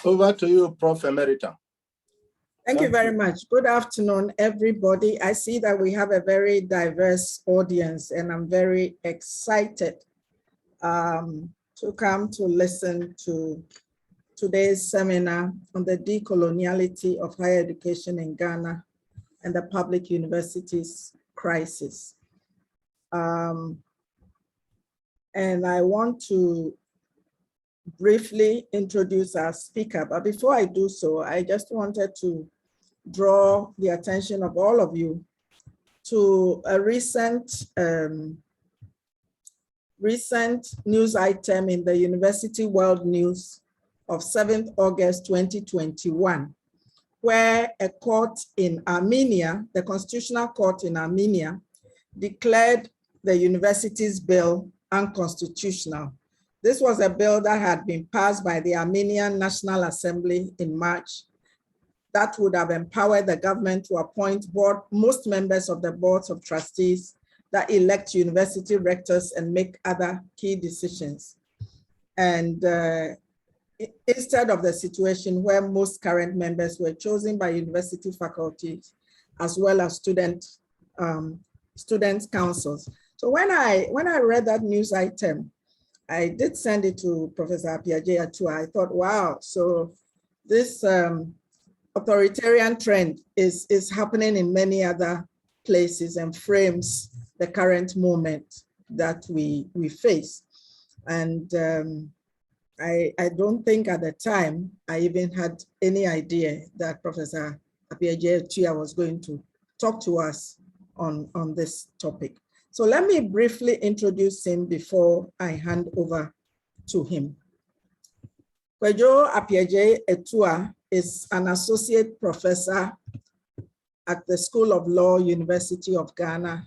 Over to you, Prof. Emerita. Thank you very much. Good afternoon, everybody. I see that we have a very diverse audience, and I'm very excited to come to listen to today's seminar on the decoloniality of higher education in Ghana and the public universities crisis. And I want to briefly introduce our speaker, but before I do so, I just wanted to draw the attention of all of you to a recent news item in the University World News of 7th August 2021, where a court in Armenia, the Constitutional Court in Armenia, declared the university's bill unconstitutional. This was a bill that had been passed by the Armenian National Assembly in March that would have empowered the government to appoint most members of the boards of trustees that elect university rectors and make other key decisions. And instead of the situation where most current members were chosen by university faculties as well as student councils. So when I read that news item, I did send it to Professor Appiagyei-Atua. I thought, wow, so this authoritarian trend is happening in many other places and frames the current moment that we face. And I don't think at the time I even had any idea that Professor Appiagyei-Atua was going to talk to us on this topic. So let me briefly introduce him before I hand over to him. Kwadwo Appiagyei-Atua is an associate professor at the School of Law, University of Ghana,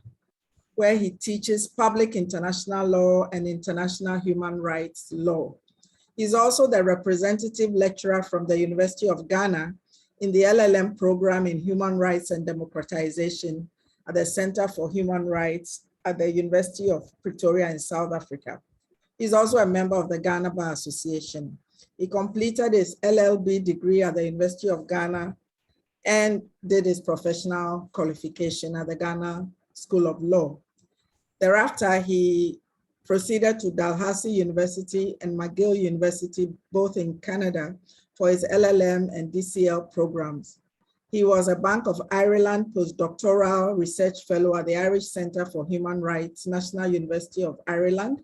where he teaches public international law and international human rights law. He's also the representative lecturer from the University of Ghana in the LLM program in Human Rights and Democratization at the Center for Human Rights at the University of Pretoria in South Africa. He's also a member of the Ghana Bar Association. He completed his LLB degree at the University of Ghana and did his professional qualification at the Ghana School of Law. Thereafter, he proceeded to Dalhousie University and McGill University, both in Canada, for his LLM and DCL programs. He was a Bank of Ireland postdoctoral research fellow at the Irish Centre for Human Rights, National University of Ireland.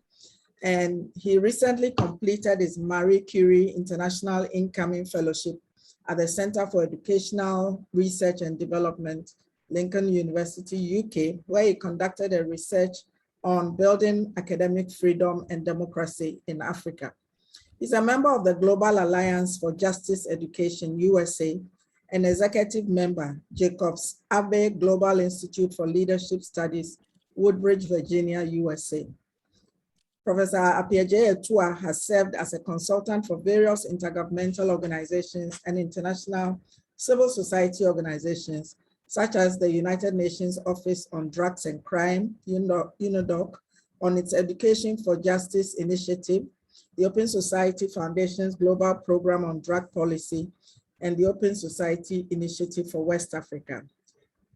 And he recently completed his Marie Curie International Incoming Fellowship at the Centre for Educational Research and Development, Lincoln University, UK, where he conducted a research on building academic freedom and democracy in Africa. He's a member of the Global Alliance for Justice Education, USA, and executive member, Jacobs Abbey Global Institute for Leadership Studies, Woodbridge, Virginia, USA. Professor Appiagyei-Atua has served as a consultant for various intergovernmental organizations and international civil society organizations, such as the United Nations Office on Drugs and Crime, UNODC, on its Education for Justice initiative, the Open Society Foundation's Global Program on Drug Policy, and the Open Society Initiative for West Africa.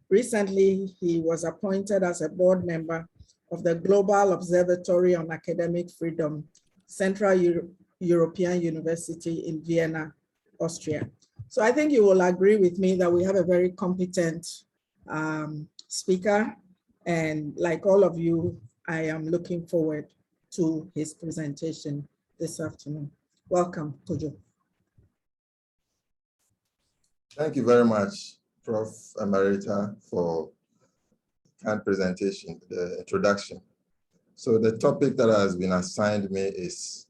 Recently, he was appointed as a board member of the Global Observatory on Academic Freedom, Central European University in Vienna, Austria. So I think you will agree with me that we have a very competent speaker, and like all of you, I am looking forward to his presentation this afternoon. Welcome, Kwadwo. Thank you very much, Prof. Emerita, for kind presentation, the introduction. So the topic that has been assigned me is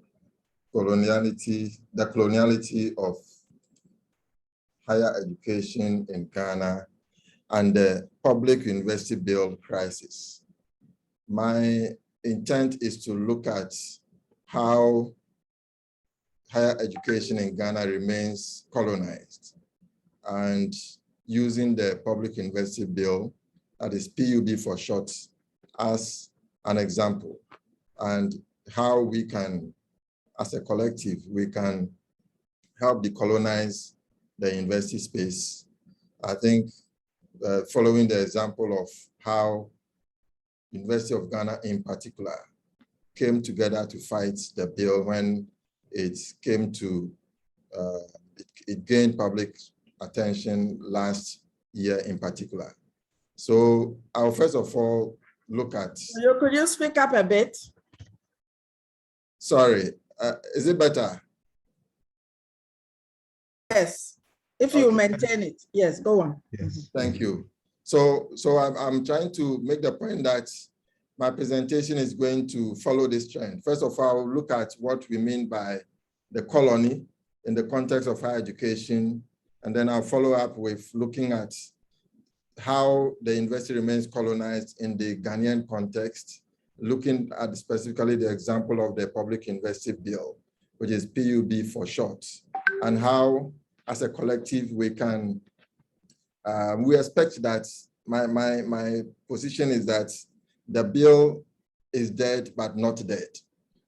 coloniality, the coloniality of higher education in Ghana and the public university bill crisis. My intent is to look at how higher education in Ghana remains colonized, and using the public university bill, that is PUB for short, as an example, and how we can, as a collective, we can help decolonize the university space. I think following the example of how University of Ghana in particular came together to fight the bill when it came to, it gained public attention last year in particular. So I'll first of all look at— Could you speak up a bit? Sorry, is it better? Yes, if you maintain it. Yes, go on. Yes, thank you. So I'm trying to make the point that my presentation is going to follow this trend. First of all, I'll look at what we mean by the colony in the context of higher education, and then I'll follow up with looking at how the university remains colonized in the Ghanaian context, looking at specifically the example of the Public University Bill, which is PUB for short, and how, as a collective, we can, we expect that, my position is that the bill is dead, but not dead.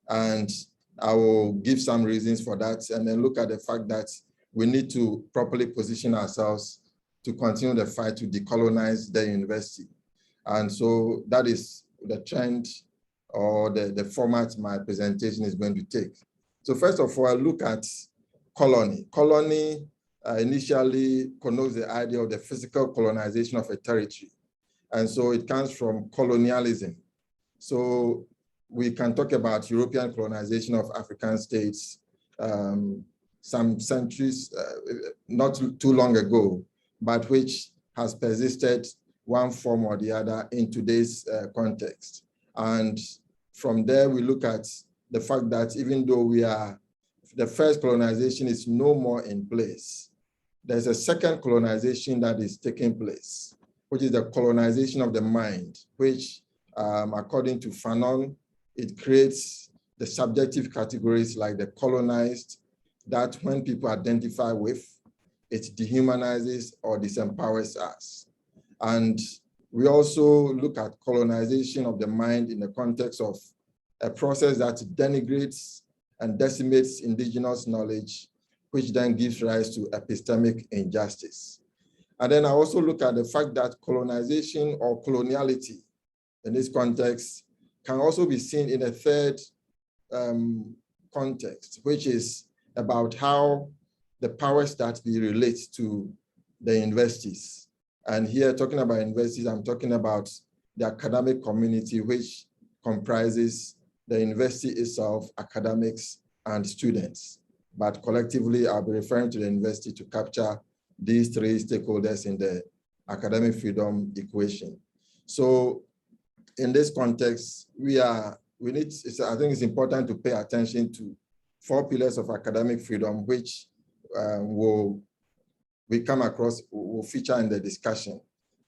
And I will give some reasons for that, and then look at the fact that we need to properly position ourselves to continue the fight to decolonize the university. And so that is the trend or the format my presentation is going to take. So first of all, I look at colony. Colony initially connotes the idea of the physical colonization of a territory. And so it comes from colonialism. So we can talk about European colonization of African states some centuries, not too long ago, but which has persisted one form or the other in today's context. And from there, we look at the fact that even though the first colonization is no more in place, there's a second colonization that is taking place, which is the colonization of the mind, which according to Fanon, it creates the subjective categories like the colonized, that when people identify with, it dehumanizes or disempowers us. And we also look at colonization of the mind in the context of a process that denigrates and decimates indigenous knowledge, which then gives rise to epistemic injustice. And then I also look at the fact that colonization or coloniality in this context can also be seen in a third context, which is about how the powers that we relate to the universities. And here, talking about universities, I'm talking about the academic community, which comprises the university itself, academics, and students. But collectively, I'll be referring to the university to capture these three stakeholders in the academic freedom equation. So in this context, I think it's important to pay attention to 4 pillars of academic freedom, which will feature in the discussion.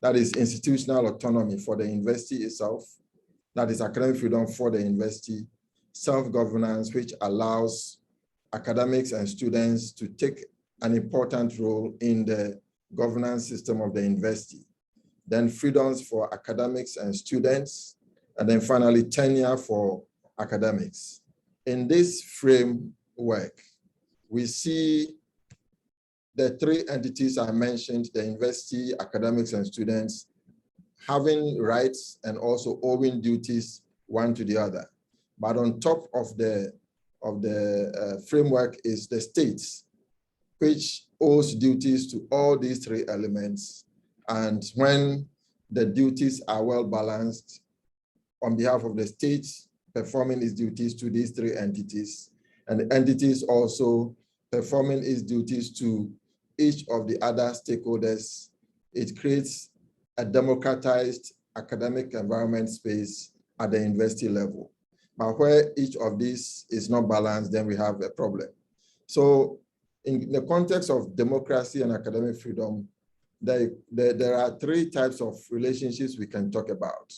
That is institutional autonomy for the university itself. That is academic freedom for the university. Self-governance, which allows academics and students to take an important role in the governance system of the university. Then freedoms for academics and students. And then finally, tenure for academics. In this framework, we see the 3 entities I mentioned, the university, academics, and students, having rights and also owing duties one to the other. But on top of the framework is the states, which owes duties to all these 3 elements. And when the duties are well balanced on behalf of the state performing its duties to these 3 entities, and the entities also performing its duties to each of the other stakeholders, it creates a democratized academic environment space at the university level. But where each of these is not balanced, then we have a problem. So in the context of democracy and academic freedom, there are 3 types of relationships we can talk about.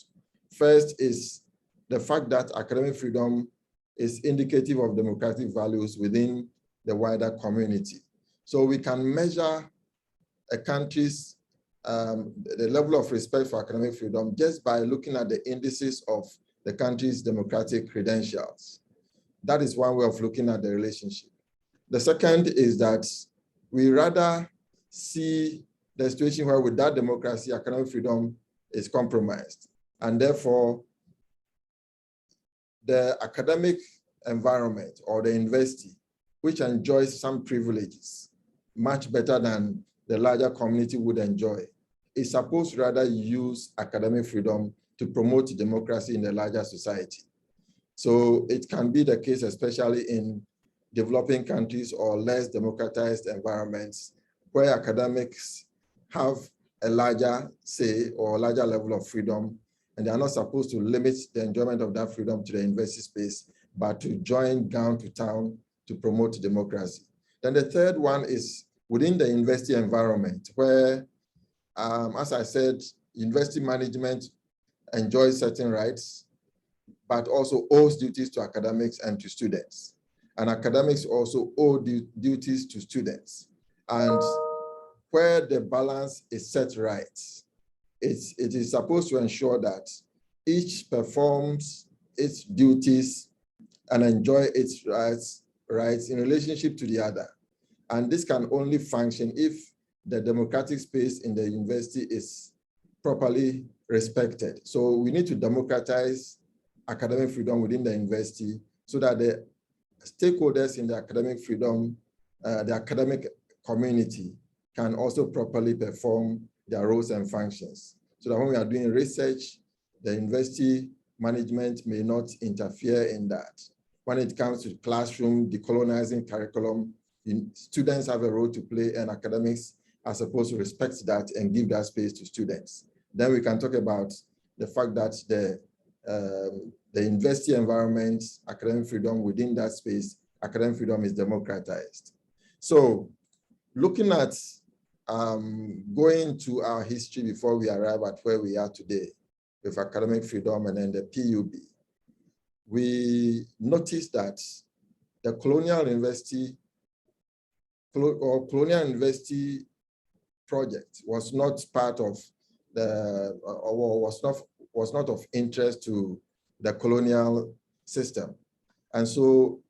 First is the fact that academic freedom is indicative of democratic values within the wider community. So we can measure a country's, the level of respect for academic freedom just by looking at the indices of the country's democratic credentials. That is one way of looking at the relationship. The second is that we rather see the situation where without democracy, academic freedom is compromised. And therefore, the academic environment or the university, which enjoys some privileges, much better than the larger community would enjoy, is supposed to rather use academic freedom to promote democracy in the larger society. So it can be the case, especially in developing countries or less democratized environments, where academics have a larger say or a larger level of freedom, and they are not supposed to limit the enjoyment of that freedom to the university space, but to join gown to town to promote democracy. Then the third one is within the university environment, where, as I said, university management enjoys certain rights, but also owes duties to academics and to students. And academics also owe duties to students. And where the balance is set right, it is supposed to ensure that each performs its duties and enjoy its rights in relationship to the other. And this can only function if the democratic space in the university is properly respected. So we need to democratize academic freedom within the university so that the stakeholders in the academic freedom, the academic community, can also properly perform their roles and functions. So that when we are doing research, the university management may not interfere in that. When it comes to classroom, decolonizing curriculum, students have a role to play, and academics are supposed to respect that and give that space to students. Then we can talk about the fact that the university environment, academic freedom within that space, academic freedom is democratized. So looking at going to our history before we arrive at where we are today with academic freedom and then the PUB, we noticed that the colonial university project was not part of the, or was not of interest to the colonial system. And so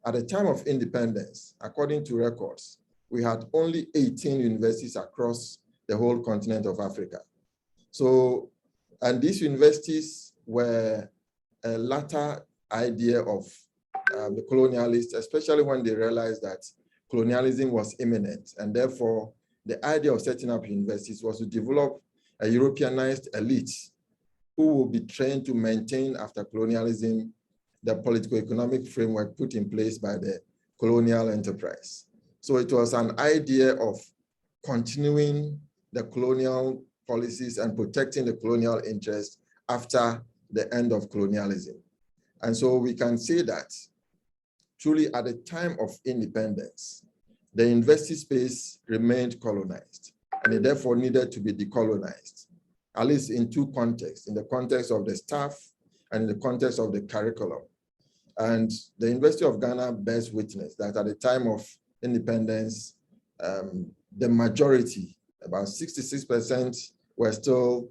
at the time of independence, according to records, we had only 18 universities across the whole continent of Africa. So, and these universities were a latter idea of the colonialists, especially when they realized that colonialism was imminent. And therefore, the idea of setting up universities was to develop a Europeanized elite who will be trained to maintain after colonialism the political economic framework put in place by the colonial enterprise. So it was an idea of continuing the colonial policies and protecting the colonial interests after the end of colonialism. And so we can say that truly at the time of independence, the university space remained colonized, and it therefore needed to be decolonized, at least in two contexts, in the context of the staff and in the context of the curriculum. And the University of Ghana bears witness that at the time of independence, the majority, about 66%, were still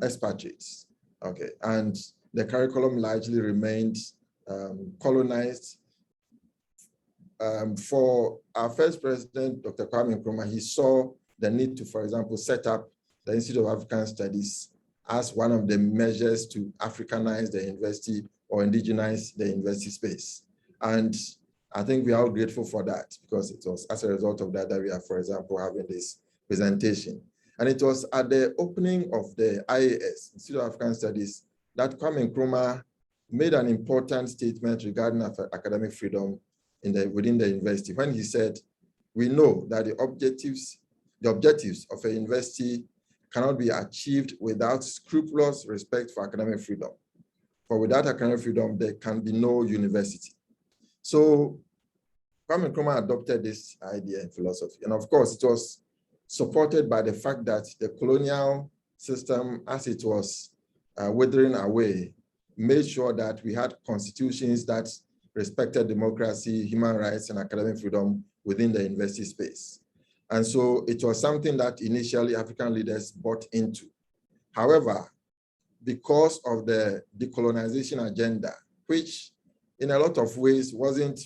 expatriates. Okay, and the curriculum largely remained colonized. For our first president, Dr. Kwame Nkrumah, he saw the need to, for example, set up the Institute of African Studies as one of the measures to Africanize the university or indigenize the university space. And I think we are all grateful for that, because it was as a result of that that we are, for example, having this presentation. And it was at the opening of the IAS, Institute of African Studies, that Kwame Nkrumah made an important statement regarding academic freedom within the university, when he said, we know that the objectives of a university cannot be achieved without scrupulous respect for academic freedom. For without academic freedom, there can be no university. So Kwame Nkrumah adopted this idea and philosophy. And of course, it was supported by the fact that the colonial system, as it was withering away, made sure that we had constitutions that respected democracy, human rights, and academic freedom within the university space. And so it was something that initially African leaders bought into. However, because of the decolonization agenda, which in a lot of ways wasn't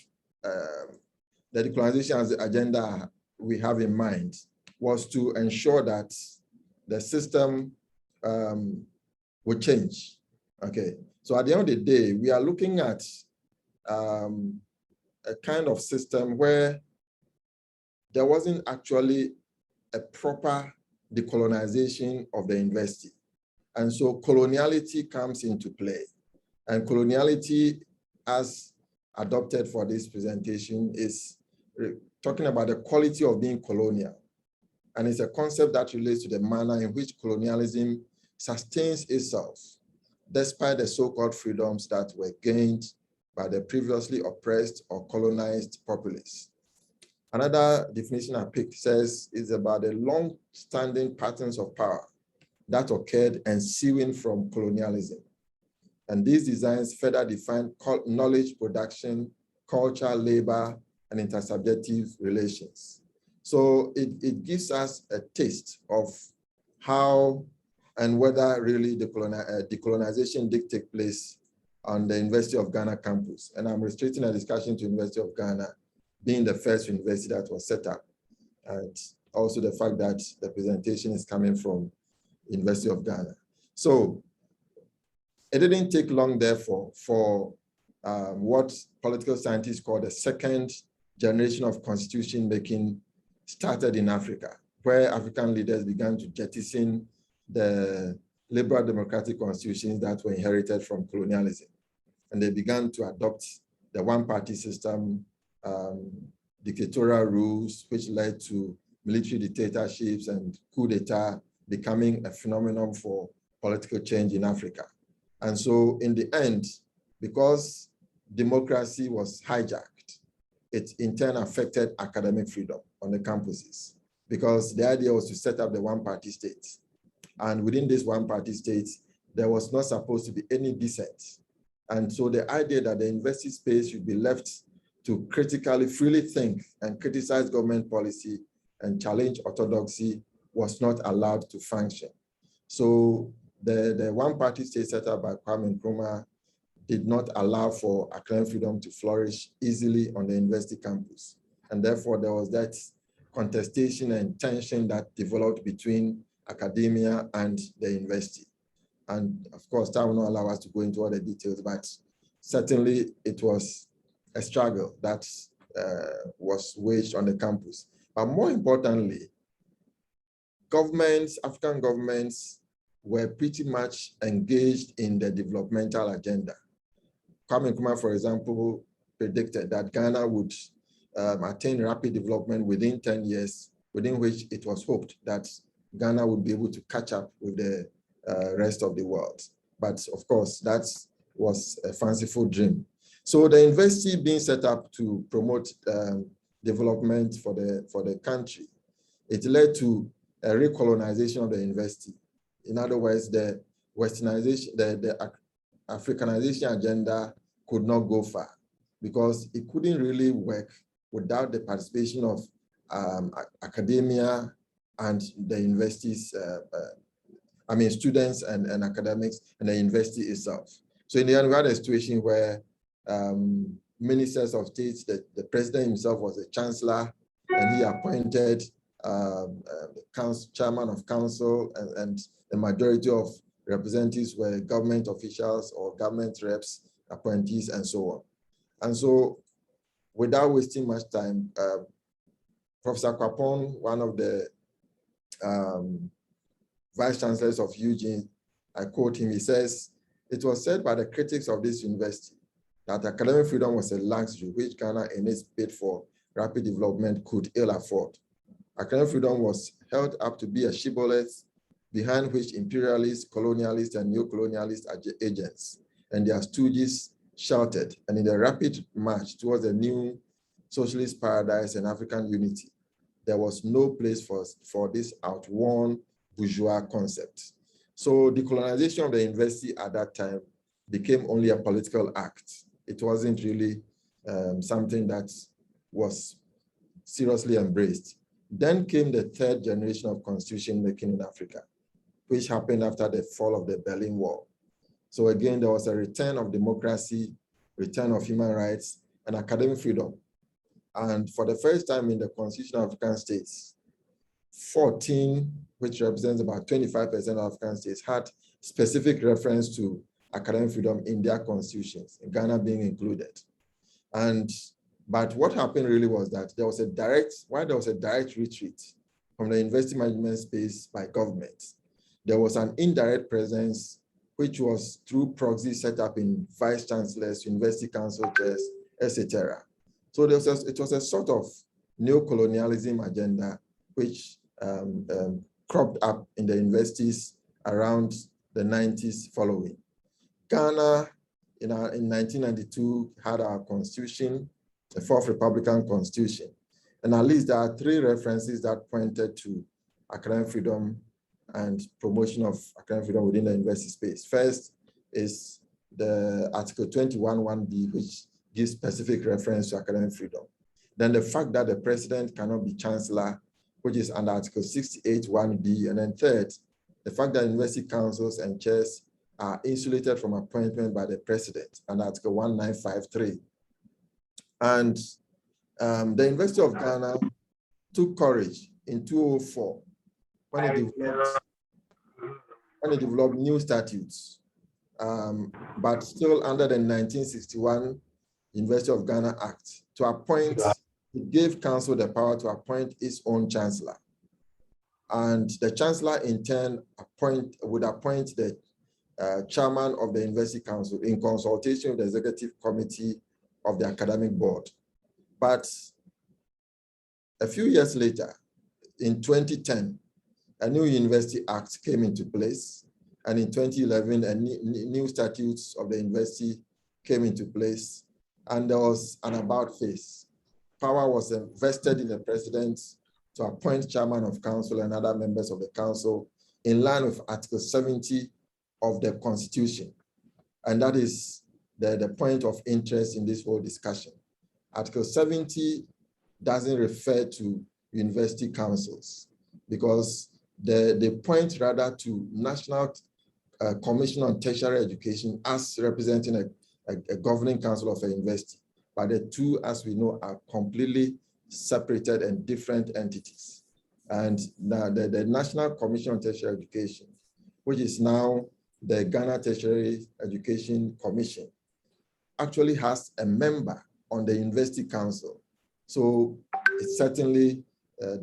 the decolonization agenda we have in mind was to ensure that the system would change. Okay, so at the end of the day, we are looking at a kind of system where there wasn't actually a proper decolonization of the investee. And so coloniality comes into play. And coloniality, as adopted for this presentation, is talking about the quality of being colonial. And it's a concept that relates to the manner in which colonialism sustains itself, despite the so-called freedoms that were gained by the previously oppressed or colonized populace. Another definition I picked says it's about the long-standing patterns of power that occurred ensuing from colonialism. And these designs further define knowledge production, culture, labor, and intersubjective relations. So it gives us a taste of how and whether really decolonization did take place on the University of Ghana campus. And I'm restricting the discussion to University of Ghana, being the first university that was set up. And also the fact that the presentation is coming from University of Ghana. So it didn't take long, therefore, for what political scientists call the second generation of constitution making started in Africa, where African leaders began to jettison the liberal democratic constitutions that were inherited from colonialism. And they began to adopt the one-party system, dictatorial rules, which led to military dictatorships and coup d'etat becoming a phenomenon for political change in Africa. And so in the end, because democracy was hijacked, it in turn affected academic freedom on the campuses, because the idea was to set up the one-party state. And within this one-party state, there was not supposed to be any dissent. And so the idea that the university space should be left to critically, freely think and criticize government policy and challenge orthodoxy was not allowed to function. So the one-party state set up by Kwame Nkrumah did not allow for academic freedom to flourish easily on the university campus. And therefore, there was that contestation and tension that developed between academia and the university. And of course, time will not allow us to go into all the details, but certainly it was a struggle that was waged on the campus. But more importantly, governments, African governments, were pretty much engaged in the developmental agenda. Kwame Nkrumah, for example, predicted that Ghana would attain rapid development within 10 years, within which it was hoped that Ghana would be able to catch up with the rest of the world. But of course, that was a fanciful dream. So the university being set up to promote development for the country, it led to a recolonization of the university. In other words, the westernization, the Africanization agenda could not go far because it couldn't really work without the participation of academia and the universities, students and academics and the university itself. So in the end, we had a situation where ministers of state, the president himself was a chancellor, and he appointed the chairman of council, and the majority of representatives were government officials or government reps, appointees, and so on. And so without wasting much time, Professor Kwapon, one of the vice chancellors of Eugene, I quote him, he says, "It was said by the critics of this university that academic freedom was a luxury which Ghana in its bid for rapid development could ill afford. Academic freedom was held up to be a shibboleth behind which imperialists, colonialists, and neo-colonialist agents and their stooges shouted, and in the rapid march towards a new socialist paradise and African unity, there was no place for this outworn bourgeois concept." So decolonization of the university at that time became only a political act. It wasn't really something that was seriously embraced. Then came the third generation of constitution making in Africa, which happened after the fall of the Berlin Wall. So again, there was a return of democracy, return of human rights, and academic freedom And for the first time in the Constitution of African states, 14, which represents about 25% of African states, had specific reference to academic freedom in their constitutions, Ghana being included. But what happened really was that there was a direct retreat from the university management space by government, there was an indirect presence, which was through proxy set up in vice chancellors, university council chairs, etc. So it was a sort of neo-colonialism agenda, which cropped up in the universities around the 90s following. Ghana, in 1992, had our constitution, the fourth Republican Constitution. And at least there are three references that pointed to academic freedom and promotion of academic freedom within the university space. First is the Article 21(1)(b), which gives specific reference to academic freedom. Then the fact that the president cannot be chancellor, which is under Article 68(1)(b). And then third, the fact that university councils and chairs are insulated from appointment by the president under Article 1953. And the University of Ghana took courage in 2004 when it developed new statutes, but still under the 1961 University of Ghana Act to appoint, it gave council the power to appoint its own chancellor. And the chancellor in turn would appoint the chairman of the university council in consultation with the executive committee of the academic board. But a few years later, in 2010, a new University Act came into place. And in 2011, a new statutes of the university came into place. And there was an about face. Power was vested in the president to appoint chairman of council and other members of the council in line with Article 70 of the Constitution. And that is the point of interest in this whole discussion. Article 70 doesn't refer to university councils because they point rather to National Commission on Tertiary Education as representing a governing council of a university. But the two, as we know, are completely separated and different entities. And the National Commission on Tertiary Education, which is now the Ghana Tertiary Education Commission, actually has a member on the University Council. So it certainly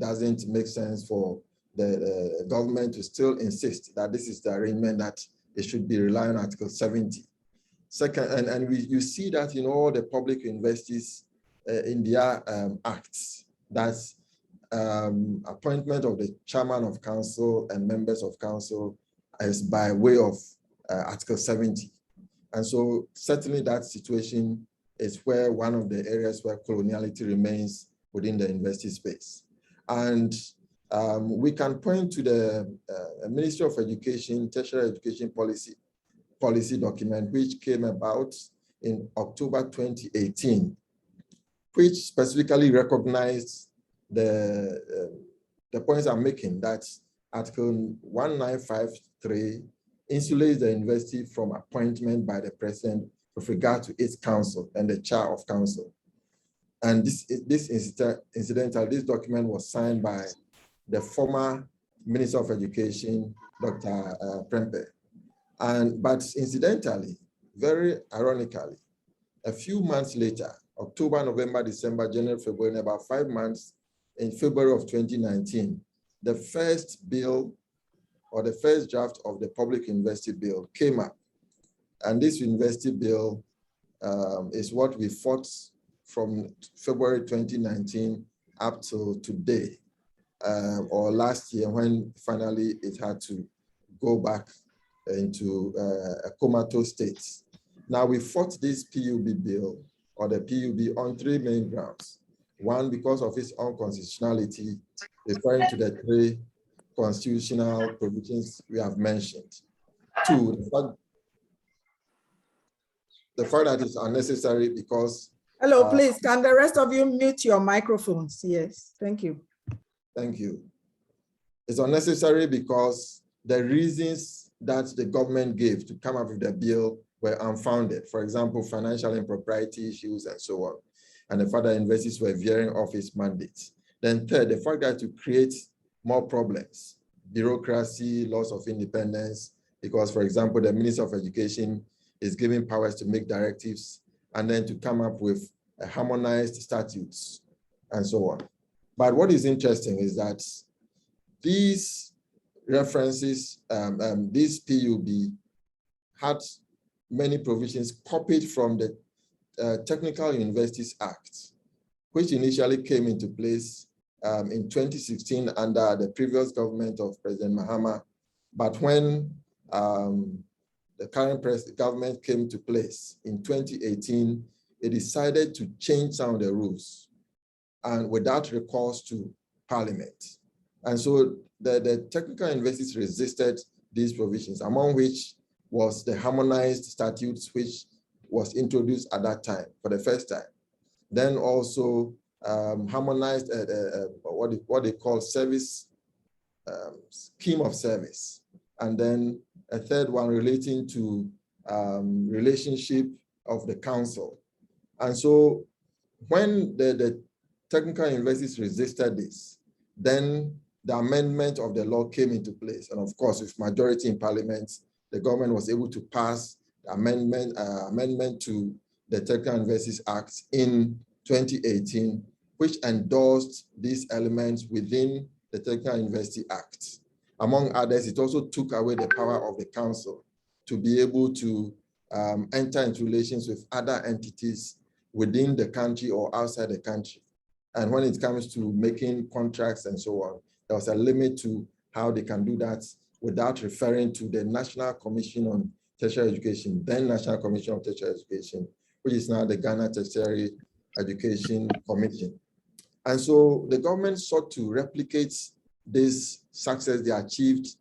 doesn't make sense for the government to still insist that this is the arrangement that it should be relying on Article 70. Second, you see that in all the public universities in their acts, that's appointment of the chairman of council and members of council is by way of Article 70. And so certainly that situation is where one of the areas where coloniality remains within the university space. And we can point to the Ministry of Education, Tertiary Education policy document, which came about in October 2018, which specifically recognized the points I'm making, that Article 1953 insulates the university from appointment by the president with regard to its council and the chair of council. And this document was signed by the former Minister of Education, Dr. Prempeh. But incidentally, very ironically, a few months later, October, November, December, January, February, about 5 months, in February of 2019, the first bill or the first draft of the public university bill came up. And this university bill is what we fought from February 2019 up to today, or last year when finally it had to go back into a comatose state. Now we fought this PUB bill or the PUB on three main grounds. One, because of its unconstitutionality, referring to the three constitutional provisions we have mentioned. Two, the fact that it's unnecessary because— Hello, please, can the rest of you mute your microphones? Yes, thank you. Thank you. It's unnecessary because the reasons that the government gave to come up with the bill were unfounded. For example, financial impropriety issues and so on. and the fact that universities were veering off its mandates. Then third, the fact that to create more problems, bureaucracy, loss of independence, because, for example, the Minister of Education is given powers to make directives and then to come up with harmonized statutes and so on. But what is interesting is that these references, this PUB had many provisions copied from the Technical Universities Act, which initially came into place in 2016 under the previous government of President Mahama. But when the current government came to place in 2018, it decided to change some of the rules and without recourse to Parliament. And so the technical universities resisted these provisions, among which was the harmonized statutes, which was introduced at that time for the first time. Then also harmonized what they call service, scheme of service. And then a third one relating to relationship of the council. And so when the technical universities resisted this, then the amendment of the law came into place. And of course, with majority in Parliament, the government was able to pass the amendment to the Technical Universities Act in 2018, which endorsed these elements within the Technical University Act. Among others, it also took away the power of the council to be able to enter into relations with other entities within the country or outside the country. And when it comes to making contracts and so on, there was a limit to how they can do that without referring to the National Commission on Tertiary Education, then National Commission on Tertiary Education, which is now the Ghana Tertiary Education Commission. And so the government sought to replicate this success they achieved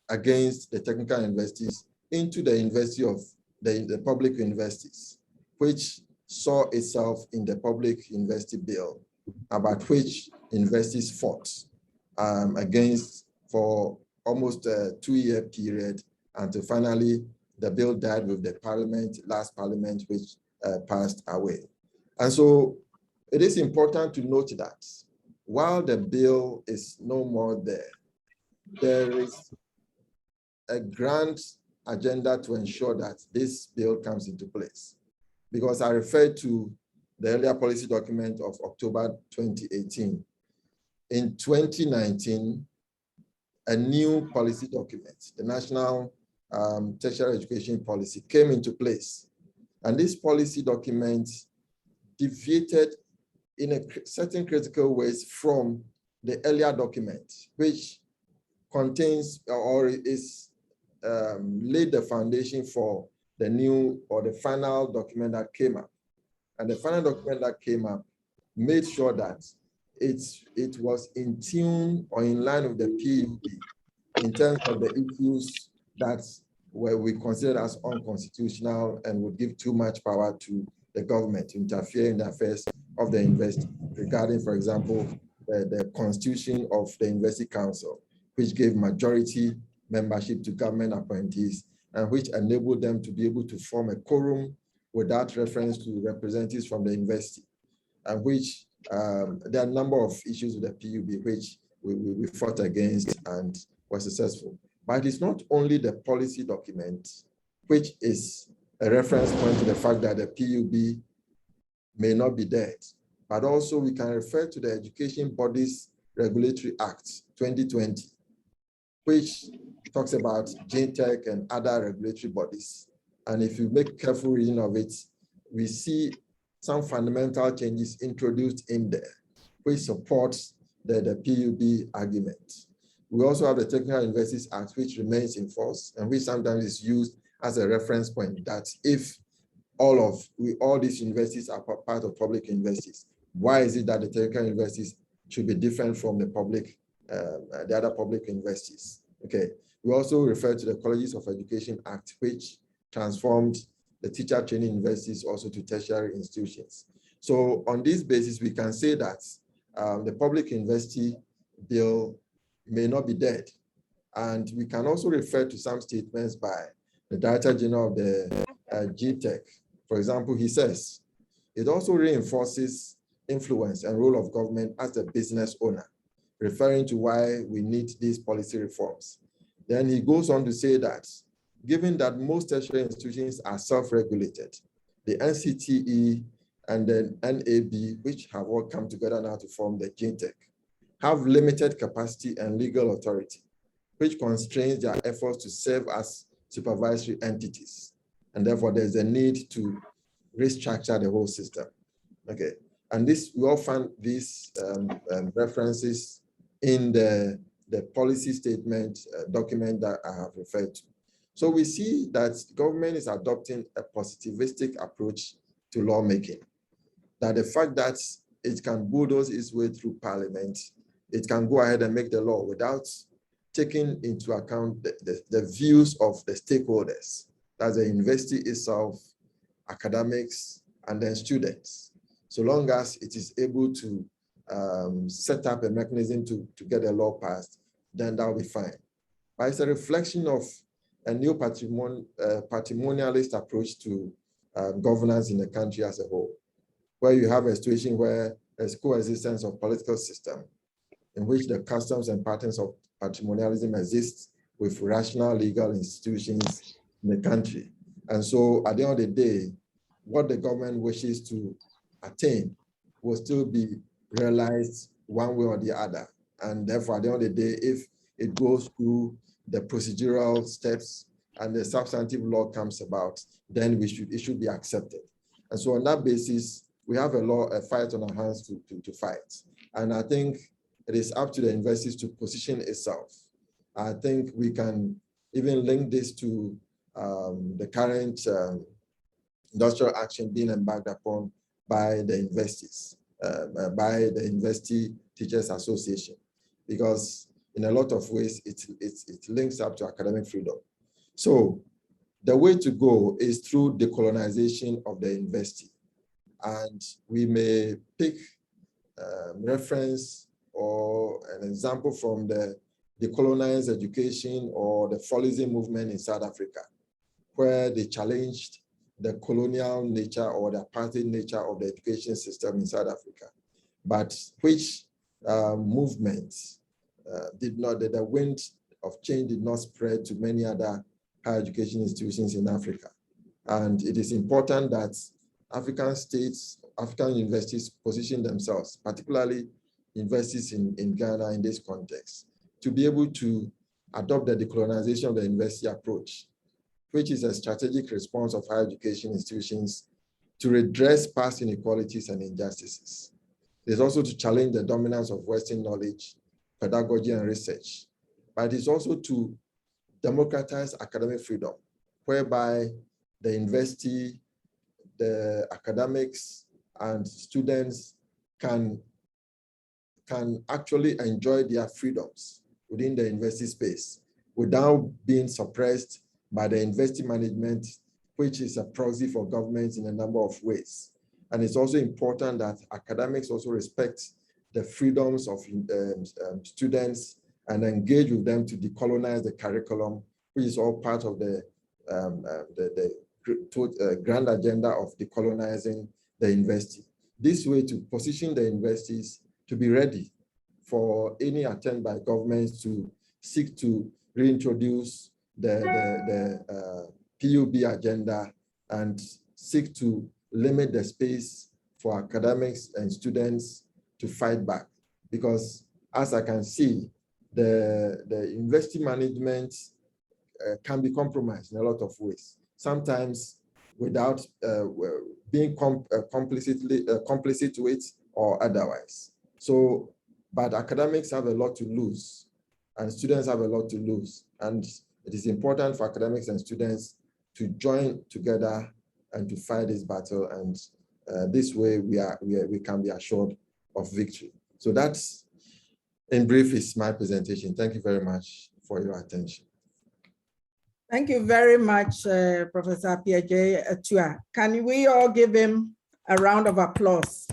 against the technical universities into the university of the public universities, which saw itself in the Public University Bill, about which universities fought against for almost a 2-year period until finally the bill died with the last parliament, which passed away. And so it is important to note that while the bill is no more there, there is a grand agenda to ensure that this bill comes into place. Because I referred to the earlier policy document of October 2018. In 2019, a new policy document, the National Tertiary Education Policy, came into place. And this policy document deviated in a certain critical ways from the earlier document, which contains or is laid the foundation for the new or the final document that came up. And the final document that came up made sure that it was in tune or in line with the PUB in terms of the issues that we considered as unconstitutional and would give too much power to the government to interfere in the affairs of the university regarding, for example, the constitution of the University Council, which gave majority membership to government appointees and which enabled them to be able to form a quorum without reference to representatives from the university, and which there are a number of issues with the PUB which we fought against and were successful. But it's not only the policy document, which is a reference point to the fact that the PUB may not be dead, but also we can refer to the Education Bodies Regulatory Act 2020, which talks about GTEC and other regulatory bodies. And if you make careful reading of it, we see some fundamental changes introduced in there, which supports the PUB argument. We also have the Technical Universities Act, which remains in force and which sometimes is used as a reference point that if all these universities are part of public universities, why is it that the technical universities should be different from the other public universities? Okay. We also refer to the Colleges of Education Act, which transformed the teacher training universities also to tertiary institutions. So on this basis, we can say that the public university bill may not be dead. And we can also refer to some statements by the Director General of the GTEC. For example, he says, It also reinforces influence and role of government as a business owner, referring to why we need these policy reforms. Then he goes on to say that, given that most tertiary institutions are self-regulated, the NCTE and the NAB, which have all come together now to form the GINTEC, have limited capacity and legal authority, which constrains their efforts to serve as supervisory entities. And therefore, there's a need to restructure the whole system. Okay, and this, we all find these references in the policy statement document that I have referred to. So we see that government is adopting a positivistic approach to lawmaking, that the fact that it can bulldoze its way through parliament, it can go ahead and make the law without taking into account the views of the stakeholders, that's the university itself, academics, and then students. So long as it is able to set up a mechanism to get a law passed, then that will be fine. But it's a reflection of a new patrimonialist approach to governance in the country as a whole, where you have a situation where there's coexistence of political system in which the customs and patterns of patrimonialism exist with rational legal institutions in the country. And so at the end of the day, what the government wishes to attain will still be realized one way or the other. And therefore, at the end of the day, if it goes through the procedural steps and the substantive law comes about, then it should be accepted. And so on that basis, we have a fight on our hands to fight. And I think it is up to the universities to position itself. I think we can even link this to the current industrial action being embarked upon by the universities, by the University Teachers Association, because in a lot of ways, it links up to academic freedom. So the way to go is through decolonization of the university. And we may pick reference or an example from the decolonized education or the Follism movement in South Africa, where they challenged the colonial nature or the apartheid nature of the education system in South Africa, but which movements the wind of change did not spread to many other higher education institutions in Africa. And it is important that African states, African universities position themselves, particularly universities in Ghana in this context, to be able to adopt the decolonization of the university approach, which is a strategic response of higher education institutions to redress past inequalities and injustices. There's also to challenge the dominance of Western knowledge, pedagogy, and research, but it's also to democratize academic freedom, whereby the university, the academics, and students can actually enjoy their freedoms within the university space without being suppressed by the university management, which is a proxy for government in a number of ways. And it's also important that academics also respect the freedoms of students and engage with them to decolonize the curriculum, which is all part of the grand agenda of decolonizing the university. This way to position the universities to be ready for any attempt by governments to seek to reintroduce the PUB agenda and seek to limit the space for academics and students to fight back. Because as I can see, the university management can be compromised in a lot of ways, sometimes without being complicit to it or otherwise. So, but academics have a lot to lose and students have a lot to lose. And it is important for academics and students to join together and to fight this battle. And this way we can be assured of victory. So that's, in brief, is my presentation. Thank you very much for your attention. Thank you very much, Professor Appiagyei-Atua. Can we all give him a round of applause?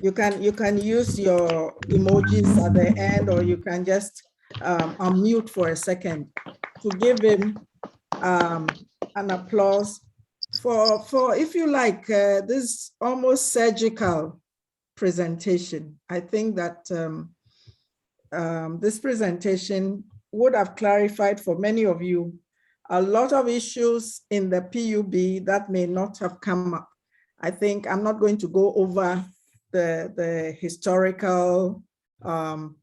You can use your emojis at the end, or you can just unmute for a second to give him an applause for if you like, this almost surgical presentation, I think that this presentation would have clarified for many of you a lot of issues in the PUB that may not have come up. I think I'm not going to go over the historical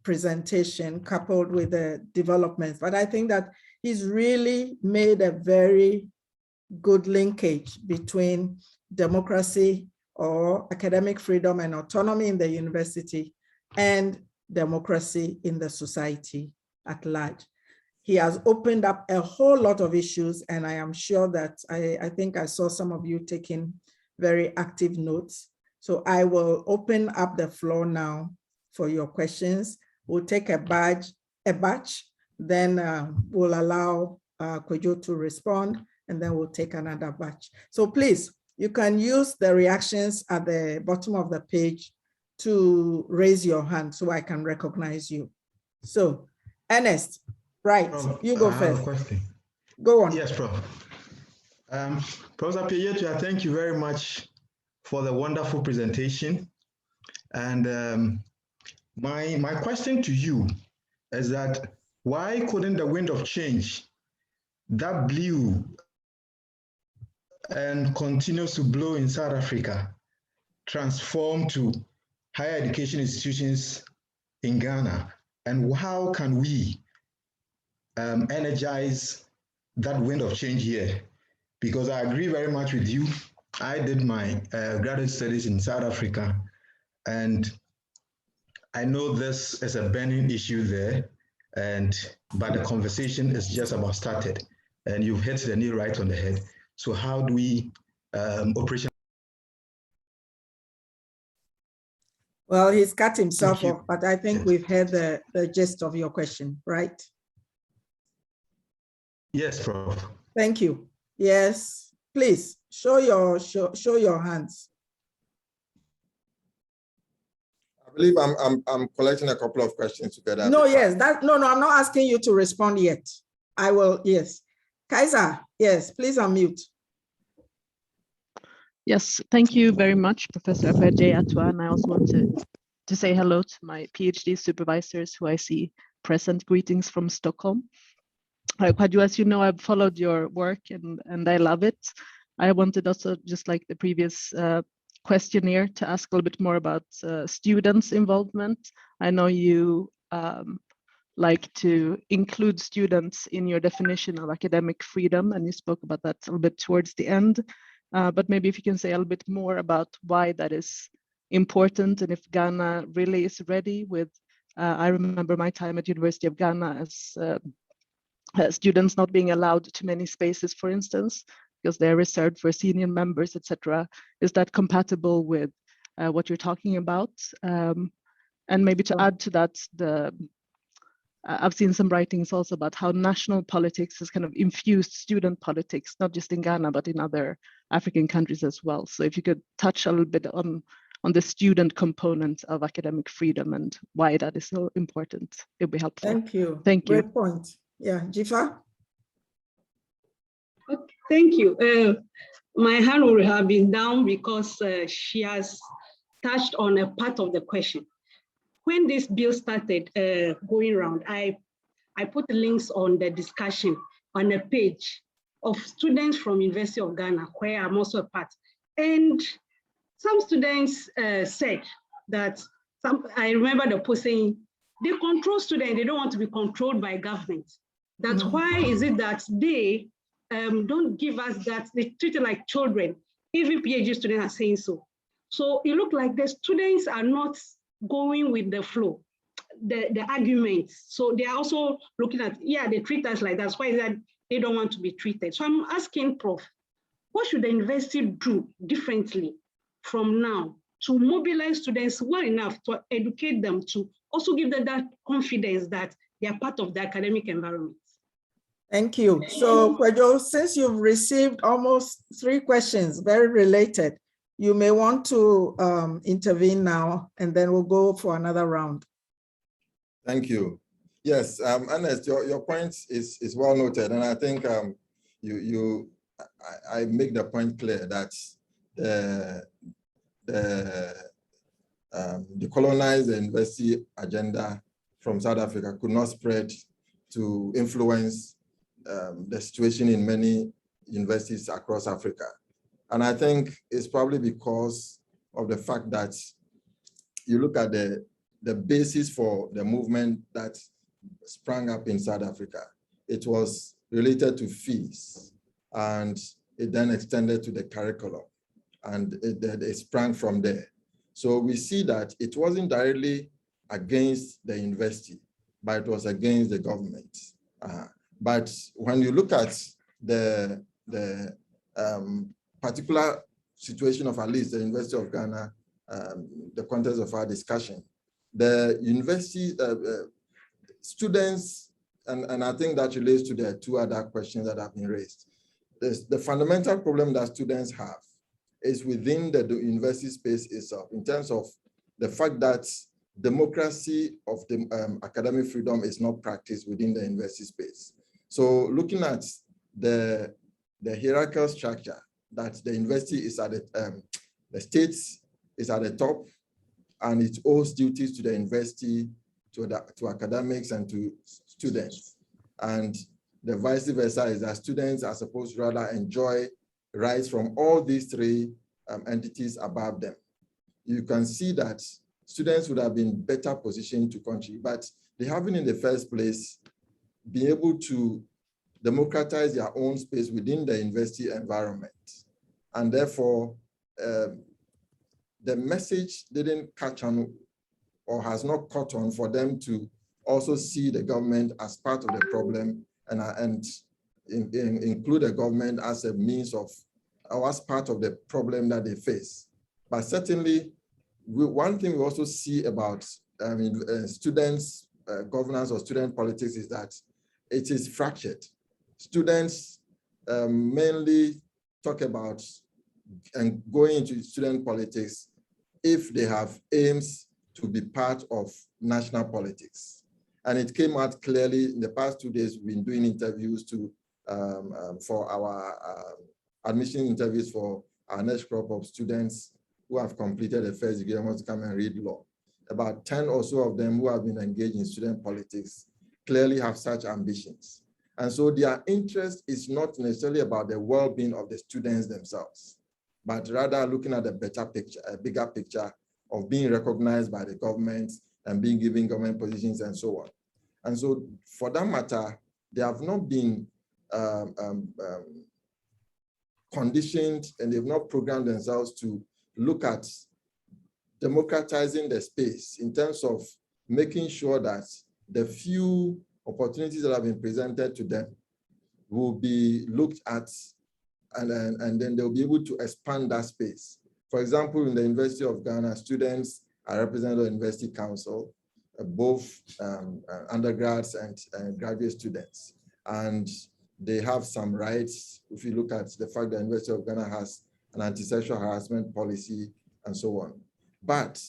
presentation coupled with the developments, but I think that he's really made a very good linkage between democracy or academic freedom and autonomy in the university and democracy in the society at large. He has opened up a whole lot of issues, and I am sure that I think I saw some of you taking very active notes. So I will open up the floor now for your questions. We'll take a batch, then we'll allow Kwadwo to respond, and then we'll take another batch. So please, you can use the reactions at the bottom of the page to raise your hand so I can recognize you. So, Ernest, right, you go first. I have a question. Go on. Yes, Prof. Prof. Appiagyei-Atua, thank you very much for the wonderful presentation. And my question to you is that why couldn't the wind of change that blew and continues to blow in South Africa transform to higher education institutions in Ghana? And how can we energize that wind of change here? Because I agree very much with you. I did my graduate studies in South Africa, and I know this is a burning issue there, but the conversation is just about started, and you've hit the nail right on the head. So how do we operate? Well, he's cut himself off, but I think we've heard the gist of your question, right? Yes, Prof. Thank you. Yes, please show your hands. I believe I'm collecting a couple of questions together. No, yes, no, I'm not asking you to respond yet. I will, yes. Kaiser, yes, please unmute. Yes, thank you very much, Professor Appiagyei-Atua, and I also want to say hello to my PhD supervisors who I see present. Greetings from Stockholm. Kwadwo, as you know, I've followed your work and I love it. I wanted also, just like the previous questionnaire, to ask a little bit more about students' involvement. I know you like to include students in your definition of academic freedom, and you spoke about that a little bit towards the end. But maybe if you can say a little bit more about why that is important, and if Ghana really is ready with, I remember my time at University of Ghana as students not being allowed to many spaces, for instance, because they're reserved for senior members, etc. Is that compatible with what you're talking about? And maybe to add to that, I've seen some writings also about how national politics has kind of infused student politics, not just in Ghana, but in other African countries as well. So if you could touch a little bit on the student component of academic freedom and why that is so important, it'd be helpful. Thank you. Thank you. Great point. Yeah, Jifa? Okay, thank you. My hand will have been down because she has touched on a part of the question. When this bill started going around, I put links on the discussion on a page of students from University of Ghana, where I'm also a part. And some students said that, I remember the post saying, they control students, they don't want to be controlled by government. That's why is it that they don't give us that, they treat it like children. Even PhD students are saying so. So it looked like the students are not going with the flow, the arguments. So they are also looking at, yeah, they treat us like that. That's why is that they don't want to be treated. So I'm asking Prof, what should the university do differently from now to mobilize students well enough to educate them, to also give them that confidence that they are part of the academic environment? Thank you. So Kwadwo, since you've received almost 3 questions, very related, you may want to intervene now, and then we'll go for another round. Thank you. Yes, Ernest, your point is well noted, and I think I make the point clear that the colonized university agenda from South Africa could not spread to influence the situation in many universities across Africa. And I think it's probably because of the fact that you look at the basis for the movement that sprang up in South Africa. It was related to fees, and it then extended to the curriculum, and it sprang from there. So we see that it wasn't directly against the university, but it was against the government. But when you look at the particular situation of at least the University of Ghana, the context of our discussion, the university students, and I think that relates to the two other questions that have been raised. The fundamental problem that students have is within the university space itself, in terms of the fact that democracy of the academic freedom is not practiced within the university space. So looking at the hierarchical structure, that the university is at the state is at the top, and it owes duties to the university, to academics and to students. And the vice versa is that students are supposed to rather enjoy rights from all these three entities above them. You can see that students would have been better positioned to contribute, but they haven't in the first place been able to democratize their own space within the university environment. And therefore, the message didn't catch on, or has not caught on, for them to also see the government as part of the problem and include the government as a means of, or as part of the problem that they face. But certainly, one thing we also see about students' governance or student politics is that it is fractured. Students mainly talk about and going into student politics if they have aims to be part of national politics. And it came out clearly in the past 2 days. We've been doing interviews for our admission interviews for our next crop of students who have completed the first degree and want to come and read law. About 10 or so of them who have been engaged in student politics clearly have such ambitions. And so their interest is not necessarily about the well-being of the students themselves, but rather looking at the better picture, a bigger picture of being recognized by the government and being given government positions and so on. And so for that matter, they have not been conditioned, and they've not programmed themselves to look at democratizing the space in terms of making sure that the few opportunities that have been presented to them will be looked at, and then they'll be able to expand that space. For example, in the University of Ghana, students are represented by the University Council, both undergrads and graduate students. And they have some rights. If you look at the fact that the University of Ghana has an anti-sexual harassment policy and so on. But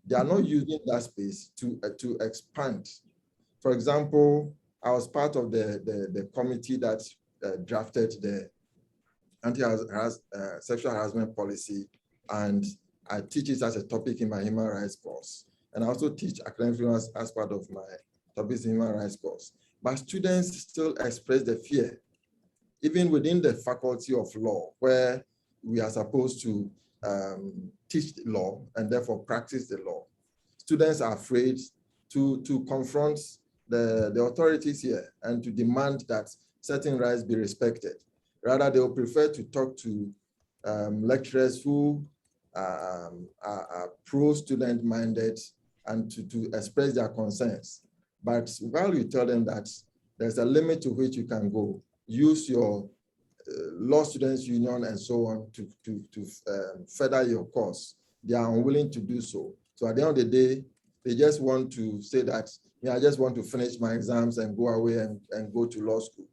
they are not using that space to expand. For example, I was part of the committee that drafted the anti-sexual harassment policy, and I teach it as a topic in my human rights course. And I also teach academic freedom as part of my topics in human rights course. But students still express the fear, even within the faculty of law, where we are supposed to teach the law and therefore practice the law. Students are afraid to confront the authorities here and to demand that certain rights be respected. Rather, they will prefer to talk to lecturers who are pro-student minded and to express their concerns. But while you tell them that there's a limit to which you can go, use your law students union and so on to further your cause, they are unwilling to do so. So at the end of the day, they just want to say that, yeah, I just want to finish my exams and go away and go to law school.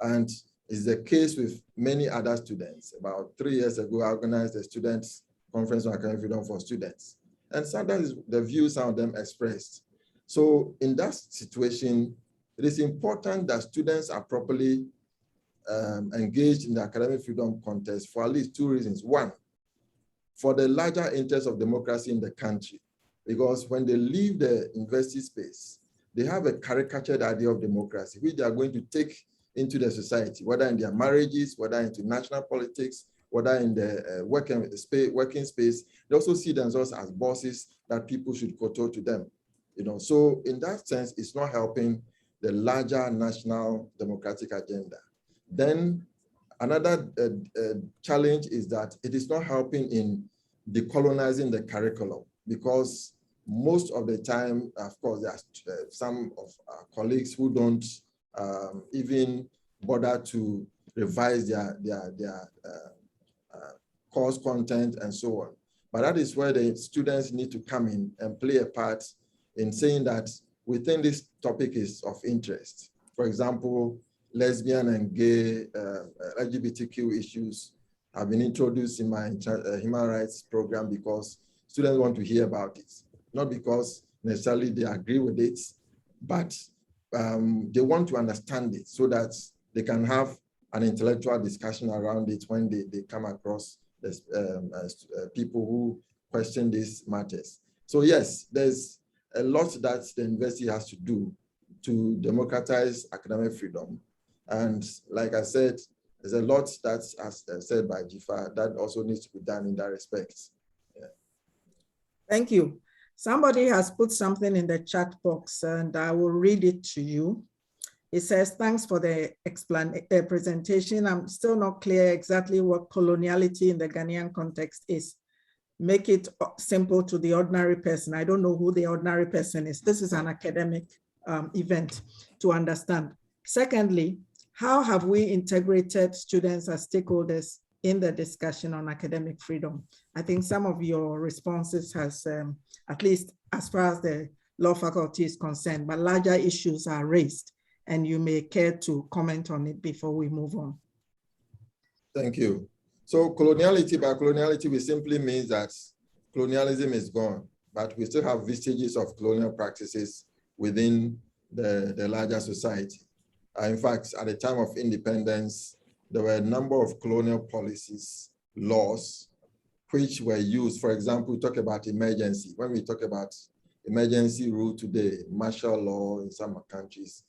And it's the case with many other students. About 3 years ago, I organized a students' conference on academic freedom for students. And sometimes the views some of them expressed. So in that situation, it is important that students are properly engaged in the academic freedom contest for at least two reasons. One, for the larger interest of democracy in the country, because when they leave the university space, they have a caricatured idea of democracy, which they are going to take into the society, whether in their marriages, whether into national politics, whether in the working space. They also see themselves as bosses that people should kowtow to them. So in that sense, it's not helping the larger national democratic agenda. Then another challenge is that it is not helping in decolonizing the curriculum, because most of the time, of course, there are some of our colleagues who don't even bother to revise their course content and so on. But that is where the students need to come in and play a part in saying that we think this topic is of interest. For example, lesbian and gay LGBTQ issues have been introduced in my human rights program because students want to hear about it. Not because necessarily they agree with it, but they want to understand it so that they can have an intellectual discussion around it when they come across this, people who question these matters. So yes, there's a lot that the university has to do to democratize academic freedom. And like I said, there's a lot that's, as said by Jifa, that also needs to be done in that respect. Yeah. Thank you. Somebody has put something in the chat box and I will read it to you. It says, thanks for the presentation. I'm still not clear exactly what coloniality in the Ghanaian context is. Make it simple to the ordinary person. I don't know who the ordinary person is. This is an academic event to understand. Secondly, how have we integrated students as stakeholders in the discussion on academic freedom? I think some of your responses has, at least as far as the law faculty is concerned, but larger issues are raised, and you may care to comment on it before we move on. Thank you. So coloniality, by coloniality, we simply means that colonialism is gone, but we still have vestiges of colonial practices within the larger society. In fact, at the time of independence, there were a number of colonial policies, laws, which were used. For example, we talk about emergency. When we talk about emergency rule today, martial law in some countries,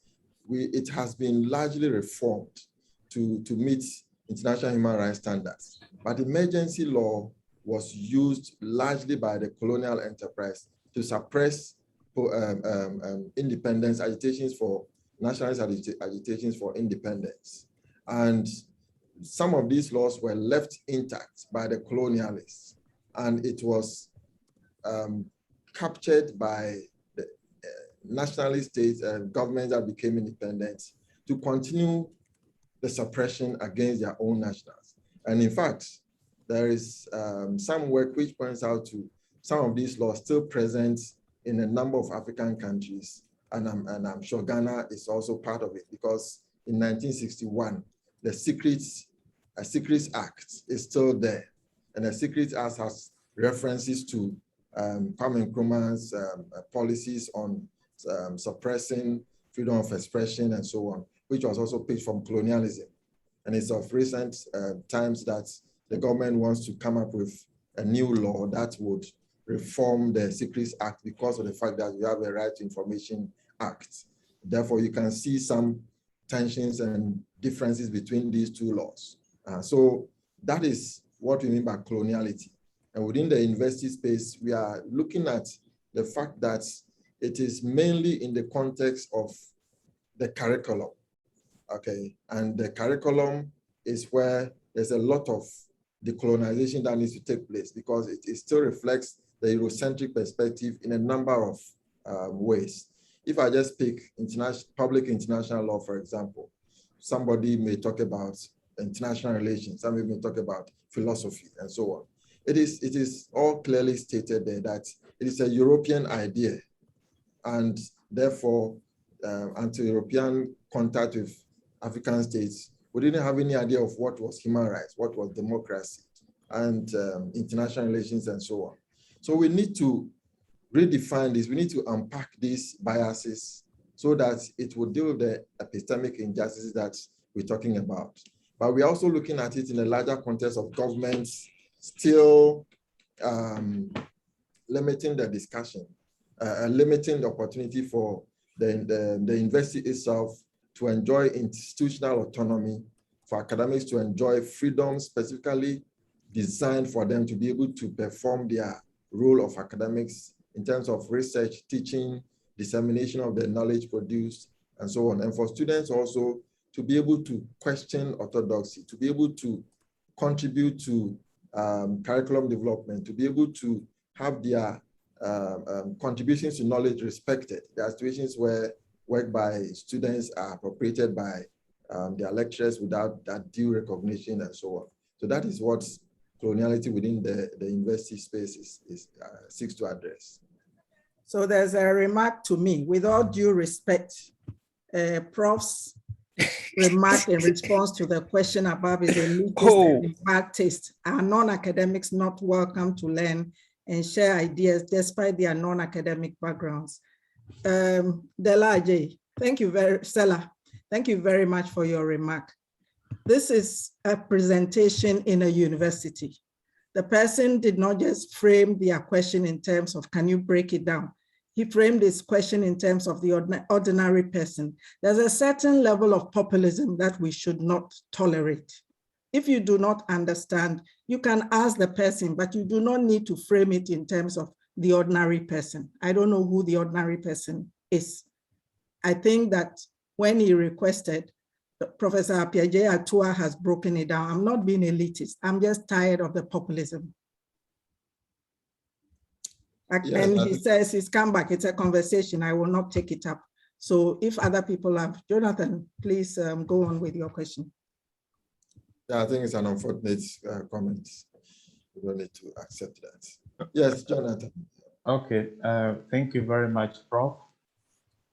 it has been largely reformed to meet international human rights standards. But emergency law was used largely by the colonial enterprise to suppress independence agitations for nationalist agitations for independence. And some of these laws were left intact by the colonialists, and it was captured by the nationalist states and governments that became independent to continue the suppression against their own nationals. And in fact, there is some work which points out to some of these laws still present in a number of African countries. And I'm sure Ghana is also part of it, because in 1961, the Secrets Act is still there. And the Secrets Act has references to Kwame Nkrumah's policies on suppressing freedom of expression and so on, which was also picked from colonialism. And it's of recent times that the government wants to come up with a new law that would reform the Secrets Act because of the fact that we have a Right to Information Act. Therefore, you can see some tensions and differences between these two laws. So that is what we mean by coloniality. And within the university space, we are looking at the fact that it is mainly in the context of the curriculum, okay? And the curriculum is where there's a lot of decolonization that needs to take place, because it still reflects the Eurocentric perspective in a number of ways. If I just pick public international law, for example, somebody may talk about international relations, somebody may talk about philosophy and so on. It is all clearly stated there that it is a European idea, and therefore anti-European contact with African states, we didn't have any idea of what was human rights, what was democracy, and international relations and so on. So we need to redefine this. We need to unpack these biases so that it will deal with the epistemic injustices that we're talking about. But we're also looking at it in a larger context of governments still limiting the discussion, limiting the opportunity for the university itself to enjoy institutional autonomy, for academics to enjoy freedom specifically designed for them to be able to perform their role of academics in terms of research, teaching, dissemination of the knowledge produced, and so on. And for students also to be able to question orthodoxy, to be able to contribute to curriculum development, to be able to have their contributions to knowledge respected. There are situations where work by students are appropriated by their lecturers without that due recognition and so on. So that is what coloniality within the university space seeks to address. So there's a remark to me, with all due respect, Prof's remark in response to the question above is elitist and bad taste. Are non-academics not welcome to learn and share ideas despite their non-academic backgrounds? Delaje, Stella, thank you very much for your remark. This is a presentation in a university. The person did not just frame their question in terms of, can you break it down? He framed his question in terms of the ordinary person. There's a certain level of populism that we should not tolerate. If you do not understand, you can ask the person, but you do not need to frame it in terms of the ordinary person. I don't know who the ordinary person is. I think that when he requested, Professor Appiagyei-Atua has broken it down. I'm not being elitist. I'm just tired of the populism. Yes, and he says he's come back. It's a conversation. I will not take it up. So if other people have, Jonathan, please go on with your question. Yeah, I think it's an unfortunate comment. We don't need to accept that. Yes, Jonathan. Okay, thank you very much, Prof.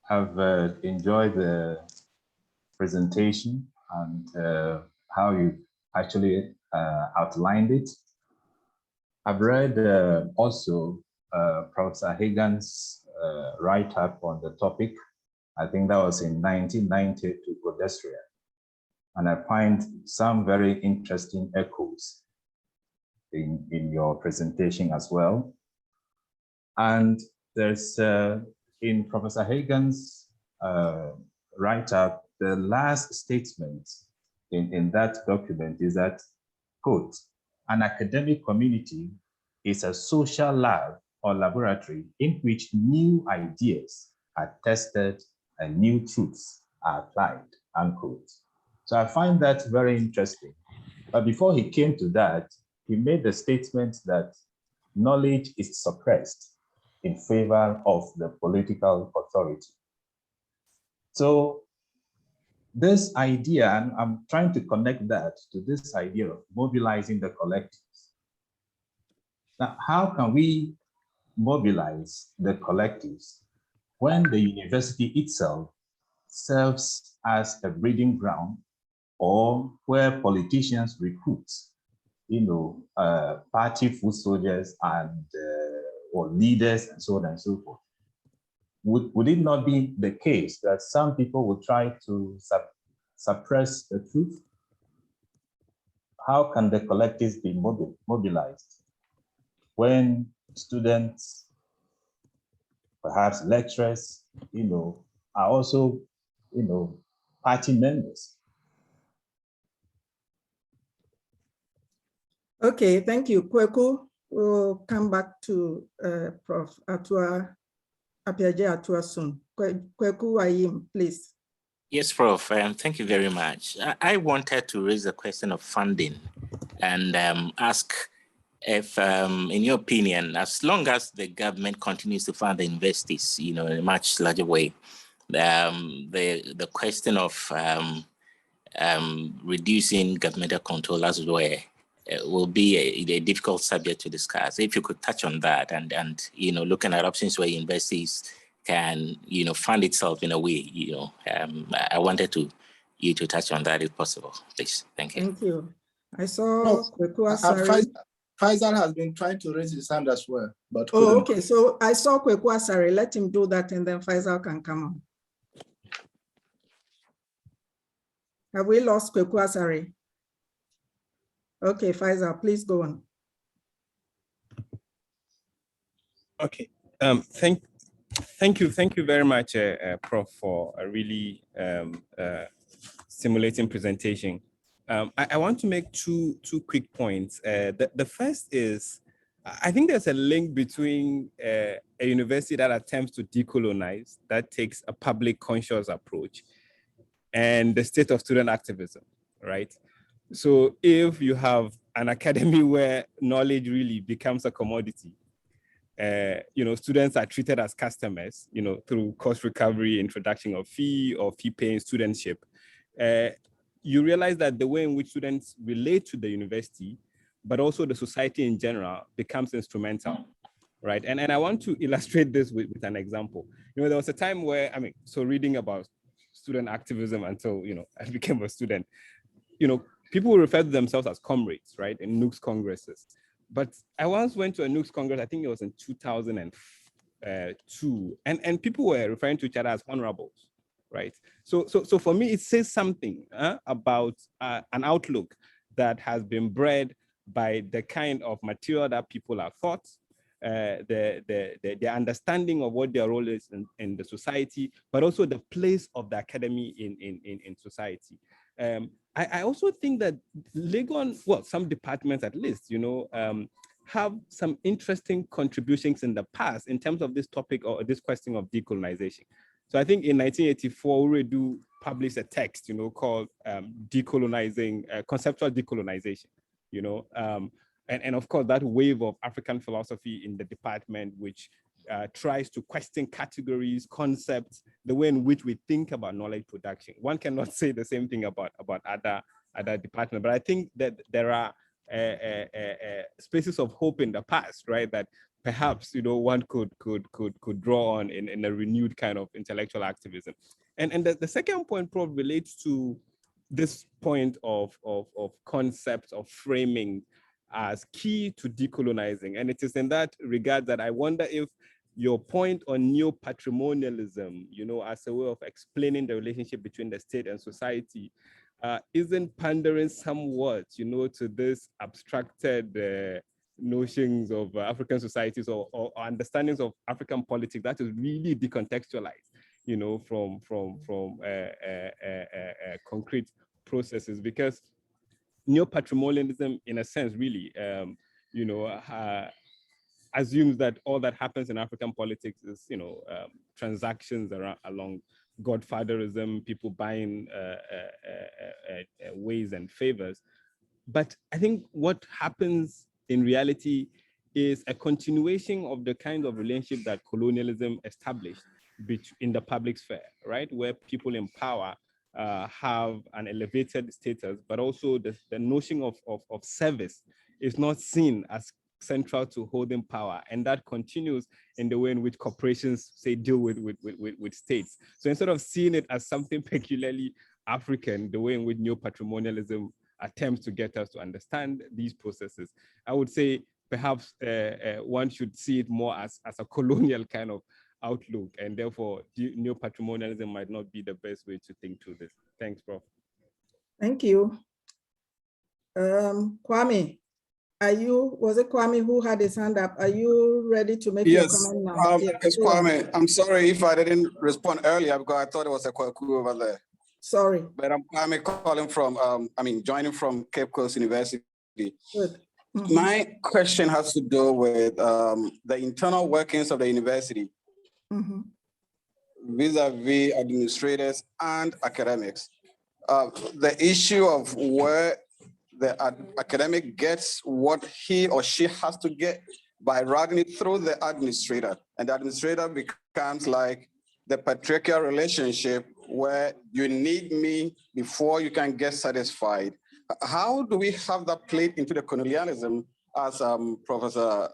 I've enjoyed the presentation and how you actually outlined it. I've read also Professor Hagan's write-up on the topic. I think that was in 1990 to Austria. And I find some very interesting echoes in your presentation as well. And there's, in Professor Hagan's write-up, the last statement in that document is that, quote, an academic community is a social lab or laboratory in which new ideas are tested and new truths are applied, unquote. So I find that very interesting. But before he came to that, he made the statement that knowledge is suppressed in favor of the political authority. So this idea, and I'm trying to connect that to this idea of mobilizing the collectives. Now, how can we mobilize the collectives when the university itself serves as a breeding ground or where politicians recruit, party foot soldiers and or leaders and so on and so forth? Would it not be the case that some people would try to suppress the truth? How can the collectives be mobilized when students, perhaps lecturers, are also, party members? Okay, thank you. Kweku, we'll come back to Prof. Appiagyei-Atua soon. Kweku Ayim, please. Yes, Prof. Thank you very much. I wanted to raise the question of funding and ask if, in your opinion, as long as the government continues to fund the universities, in a much larger way, the question of reducing governmental control as well will be a difficult subject to discuss. If you could touch on that and looking at options where universities can fund itself in a way, I wanted you to touch on that if possible, please. Thank you. Thank you. I saw Kweku Faisal has been trying to raise his hand as well, but okay. So I saw Kweku Asare. Let him do that, and then Faisal can come on. Have we lost Kwadwo Appiagyei? Okay, Faisal, please go on. Okay, thank you very much, Prof, for a really stimulating presentation. I want to make two quick points. The first is, I think there's a link between a university that attempts to decolonize, that takes a public conscious approach, and the state of student activism, right? So if you have an academy where knowledge really becomes a commodity, students are treated as customers, through cost recovery, introduction of fee or fee-paying studentship, you realize that the way in which students relate to the university, but also the society in general, becomes instrumental, right? And I want to illustrate this with an example. There was a time where, reading about student activism until, I became a student, people refer to themselves as comrades, right, in NUC's congresses. But I once went to a NUC's Congress, I think it was in 2002, and people were referring to each other as honorables, right? So for me, it says something about an outlook that has been bred by the kind of material that people are taught, the understanding of what their role is in the society, but also the place of the academy in society. I also think that Legon, well, some departments at least, have some interesting contributions in the past in terms of this topic or this question of decolonization. So I think in 1984, Uredu published a text, called Decolonizing, Conceptual Decolonization, and of course that wave of African philosophy in the department, which tries to question categories, concepts, the way in which we think about knowledge production. One cannot say the same thing about other departments, but I think that there are spaces of hope in the past, right? That perhaps one could draw on in a renewed kind of intellectual activism. And the second point, Prof, relates to this point of concepts of framing as key to decolonizing. And it is in that regard that I wonder if your point on neo-patrimonialism, as a way of explaining the relationship between the state and society, isn't pandering somewhat, to this abstracted notions of African societies or understandings of African politics that is really decontextualized, from concrete processes. Because neo-patrimonialism, in a sense, really, assumes that all that happens in African politics is, transactions along godfatherism, people buying ways and favors. But I think what happens in reality is a continuation of the kind of relationship that colonialism established in the public sphere, right? Where people in power have an elevated status, but also the notion of service is not seen as central to holding power, and that continues in the way in which corporations say deal with states. So instead of seeing it as something peculiarly African, the way in which neo-patrimonialism attempts to get us to understand these processes, I would say perhaps one should see it more as a colonial kind of outlook, and therefore neo-patrimonialism might not be the best way to think through this. Thanks, Prof. Thank you. Kwame, was it Kwame who had his hand up? Are you ready to make your comment now? Yes, it's Kwame. I'm sorry if I didn't respond earlier because I thought it was a Kwaku over there. Sorry. But I'm Kwame calling from, joining from Cape Coast University. Good. Mm-hmm. My question has to do with the internal workings of the university vis-a-vis administrators and academics. The issue of where the academic gets what he or she has to get by running it through the administrator. And the administrator becomes like the patriarchal relationship where you need me before you can get satisfied. How do we have that played into the colonialism as Professor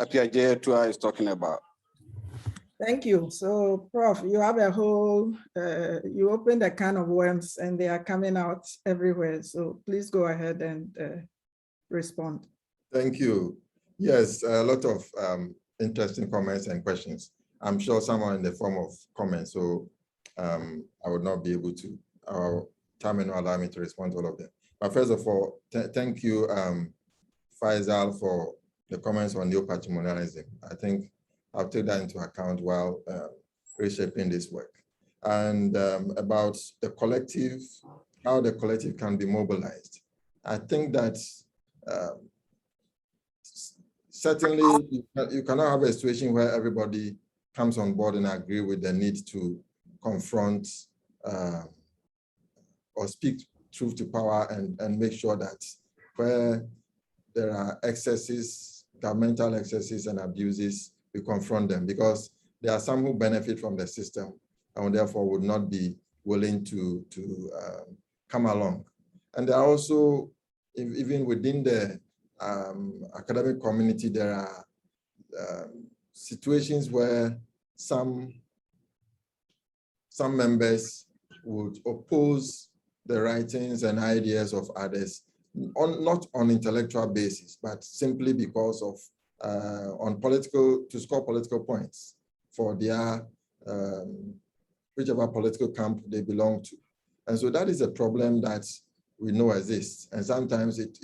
Appiagyei-Atua is talking about? Thank you. So, Prof, you have a whole, you opened a can of worms and they are coming out everywhere. So please go ahead and respond. Thank you. Yes, a lot of interesting comments and questions. I'm sure some are in the form of comments, so I would not be able to. I'll time may not allow me to respond to all of them. But first of all, thank you, Faisal, for the comments on neo-patrimonialism. I think I'll take that into account while reshaping this work. And about the collective, how the collective can be mobilized. I think that certainly you cannot have a situation where everybody comes on board and agree with the need to confront or speak truth to power and make sure that where there are excesses, governmental excesses and abuses, we confront them, because there are some who benefit from the system and therefore would not be willing to come along. And there are also, even within the academic community, there are situations where some members would oppose the writings and ideas of others, not on intellectual basis, but simply because of to score political points for their whichever political camp they belong to. And so that is a problem that we know exists. And sometimes it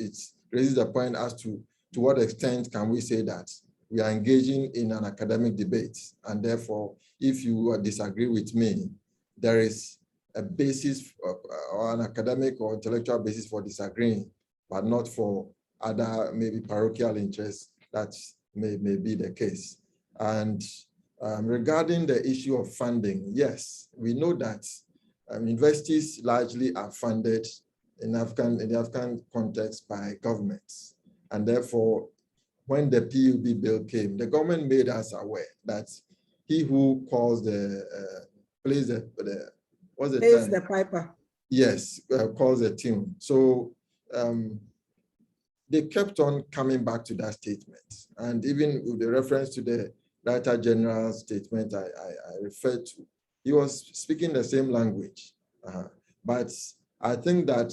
raises the point as to what extent can we say that we are engaging in an academic debate. And therefore, if you disagree with me, there is a basis or an academic or intellectual basis for disagreeing, but not for other maybe parochial interests. That may be the case. And regarding the issue of funding, yes, we know that universities largely are funded in the African context by governments. And therefore, when the PUB bill came, the government made us aware that he who calls plays the piper. Yes, calls the tune. So they kept on coming back to that statement. And even with the reference to the Director General's statement I referred to, he was speaking the same language. But I think that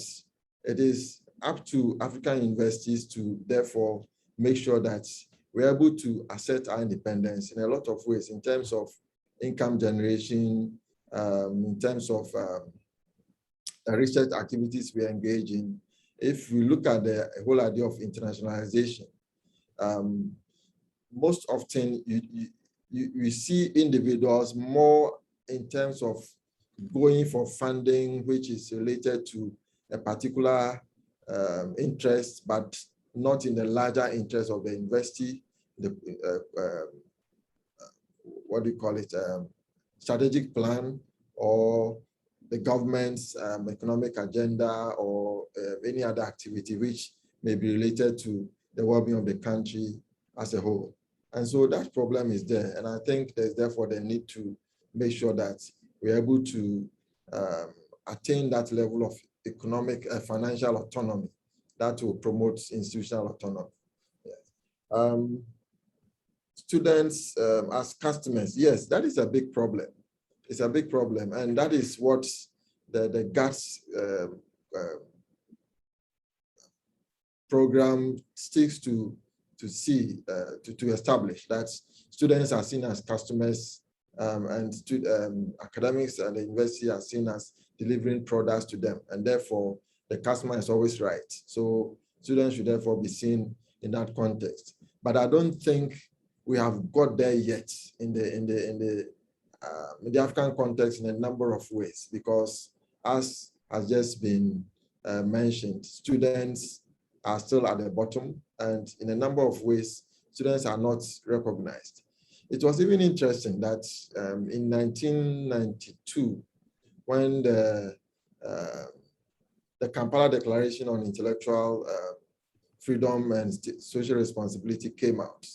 it is up to African universities to therefore make sure that we're able to assert our independence in a lot of ways, in terms of income generation, in terms of research activities we engage in. If we look at the whole idea of internationalization, most often you see individuals more in terms of going for funding, which is related to a particular interest, but not in the larger interest of the university, what do you call it, strategic plan, or the government's economic agenda, or any other activity which may be related to the well-being of the country as a whole. And so that problem is there. And I think there's therefore the need to make sure that we're able to attain that level of economic, financial autonomy that will promote institutional autonomy. Yeah. Students as customers, yes, that is a big problem. It's a big problem. And that is what the GATS program sticks to establish that students are seen as customers, and academics and the university are seen as delivering products to them, and therefore the customer is always right. So students should therefore be seen in that context. But I don't think we have got there yet in the African context in a number of ways, because as has just been mentioned, students are still at the bottom, and in a number of ways, students are not recognized. It was even interesting that in 1992, when the Kampala Declaration on Intellectual Freedom and Social Responsibility came out,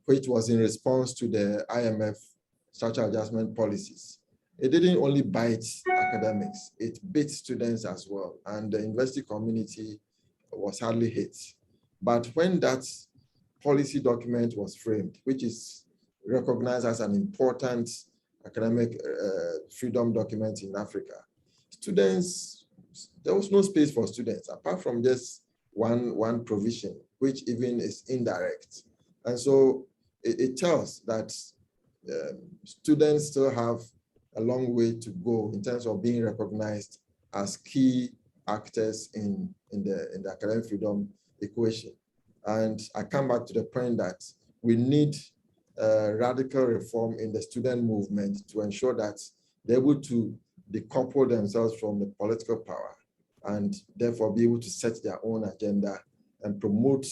which was in response to the IMF structural adjustment policies. It didn't only bite academics, it bit students as well, and the university community was hardly hit. But when that policy document was framed, which is recognized as an important academic freedom document in Africa, students, there was no space for students, apart from just one provision, which even is indirect. And so it tells that students still have a long way to go in terms of being recognized as key actors in the academic freedom equation. And I come back to the point that we need radical reform in the student movement to ensure that they're able to decouple themselves from the political power and therefore be able to set their own agenda and promote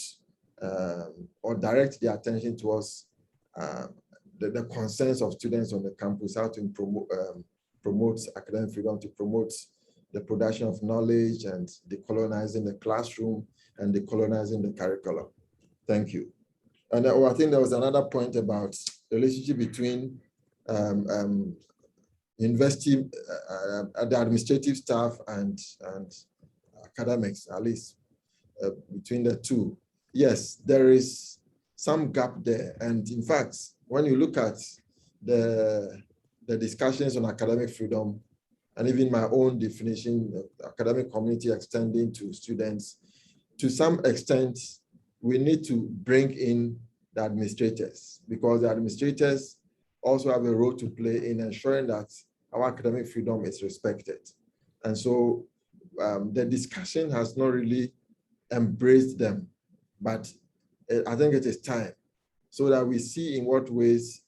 or direct their attention towards the concerns of students on the campus, how to promote academic freedom, to promote the production of knowledge and decolonizing the classroom and decolonizing the curriculum. Thank you. And I think there was another point about the relationship between university, the administrative staff and academics, at least between the two. Yes, there is some gap there. And in fact, when you look at the discussions on academic freedom, and even my own definition of academic community extending to students, to some extent, we need to bring in the administrators, because the administrators also have a role to play in ensuring that our academic freedom is respected. And so the discussion has not really embraced them, but I think it is time so that we see in what ways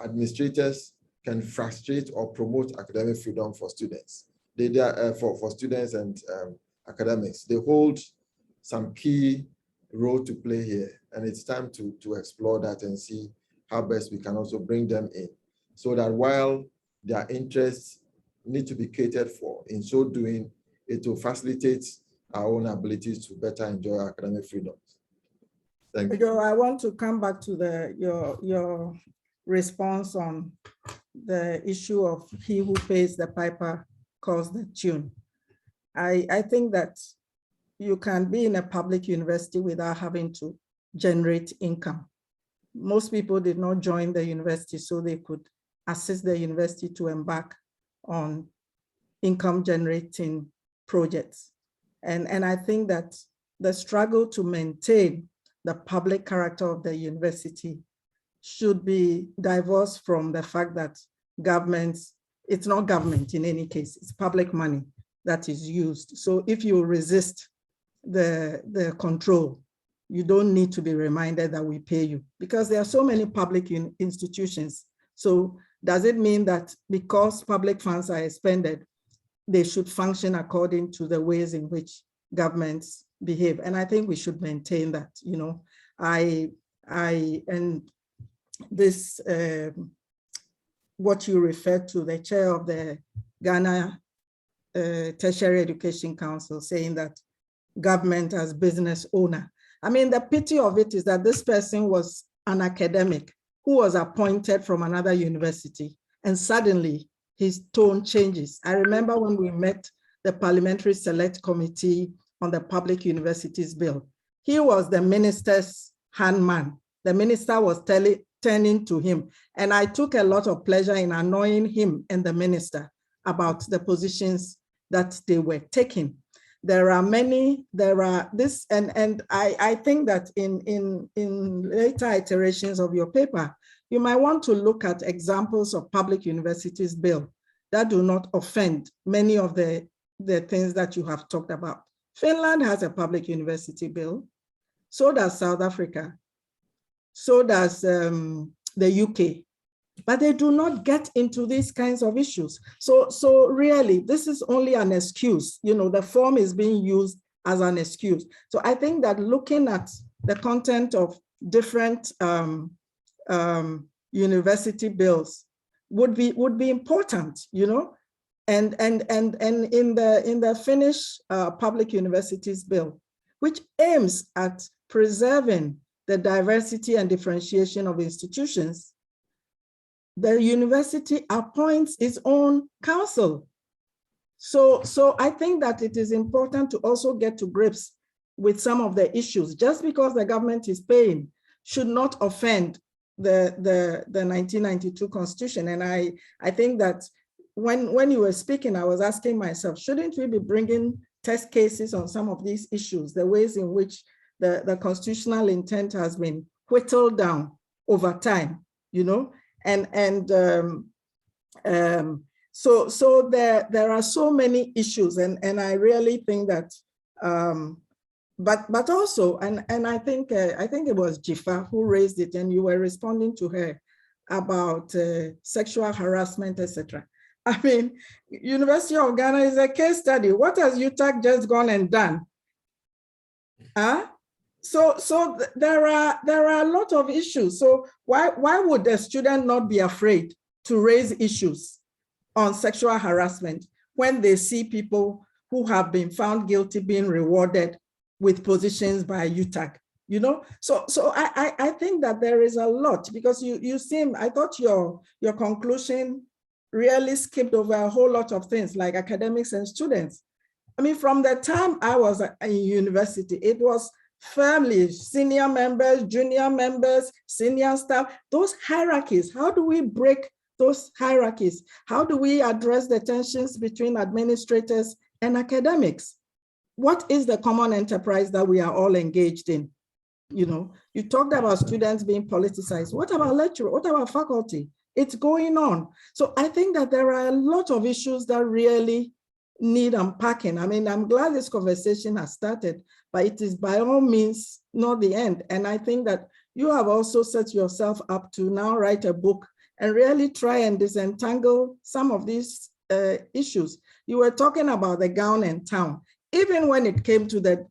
administrators can frustrate or promote academic freedom for students. For students and academics, they hold some key role to play here, and it's time to explore that and see how best we can also bring them in, so that while their interests need to be catered for, in so doing, it will facilitate our own abilities to better enjoy academic freedoms. Thank you. I want to come back to your response on the issue of he who pays the piper calls the tune. I think that you can be in a public university without having to generate income. Most people did not join the university so they could assist the university to embark on income generating projects. And I think that the struggle to maintain the public character of the university should be divorced from the fact that governments, it's not government in any case, it's public money that is used. So if you resist the control, you don't need to be reminded that we pay you, because there are so many public institutions. So does it mean that because public funds are expended, they should function according to the ways in which governments behave? And I think we should maintain that, you know. And this, what you refer to, the chair of the Ghana Tertiary Education Council saying that government as business owner. I mean, the pity of it is that this person was an academic who was appointed from another university, and suddenly his tone changes. I remember when we met the Parliamentary Select Committee on the Public Universities Bill, he was the minister's handman. The minister was turning to him, and I took a lot of pleasure in annoying him and the minister about the positions that they were taking. There are many, and I think that in later iterations of your paper, you might want to look at examples of public universities bill that do not offend many of the things that you have talked about. Finland has a public university bill, so does South Africa, so does the UK, but they do not get into these kinds of issues. So really, this is only an excuse. You know, the form is being used as an excuse. So I think that looking at the content of different university bills would be important, you know. And in the Finnish public universities bill, which aims at preserving the diversity and differentiation of institutions, the university appoints its own council. So I think that it is important to also get to grips with some of the issues. Just because the government is paying should not offend the 1992 Constitution. And I think that when you were speaking, I was asking myself, shouldn't we be bringing test cases on some of these issues, the ways in which the constitutional intent has been whittled down over time, you know? And So there are so many issues, and I really think that, but also, and I think it was Jifa who raised it, and you were responding to her about sexual harassment, etc. I mean, University of Ghana is a case study. What has UTAG just gone and done? So there are a lot of issues. So why would a student not be afraid to raise issues on sexual harassment when they see people who have been found guilty being rewarded with positions by UTAG? You know, so I think that there is a lot, because you seem, I thought your conclusion really skipped over a whole lot of things like academics and students. I mean, from the time I was in university, it was firmly senior members, junior members, senior staff, those hierarchies. How do we break those hierarchies? How do we address the tensions between administrators and academics? What is the common enterprise that we are all engaged in? You know, you talked about students being politicized. What about lecturers? What about faculty? It's going on. So I think that there are a lot of issues that really need unpacking. I mean, I'm glad this conversation has started, but it is by all means not the end. And I think that you have also set yourself up to now write a book and really try and disentangle some of these issues. You were talking about the gown and town. Even when it came to the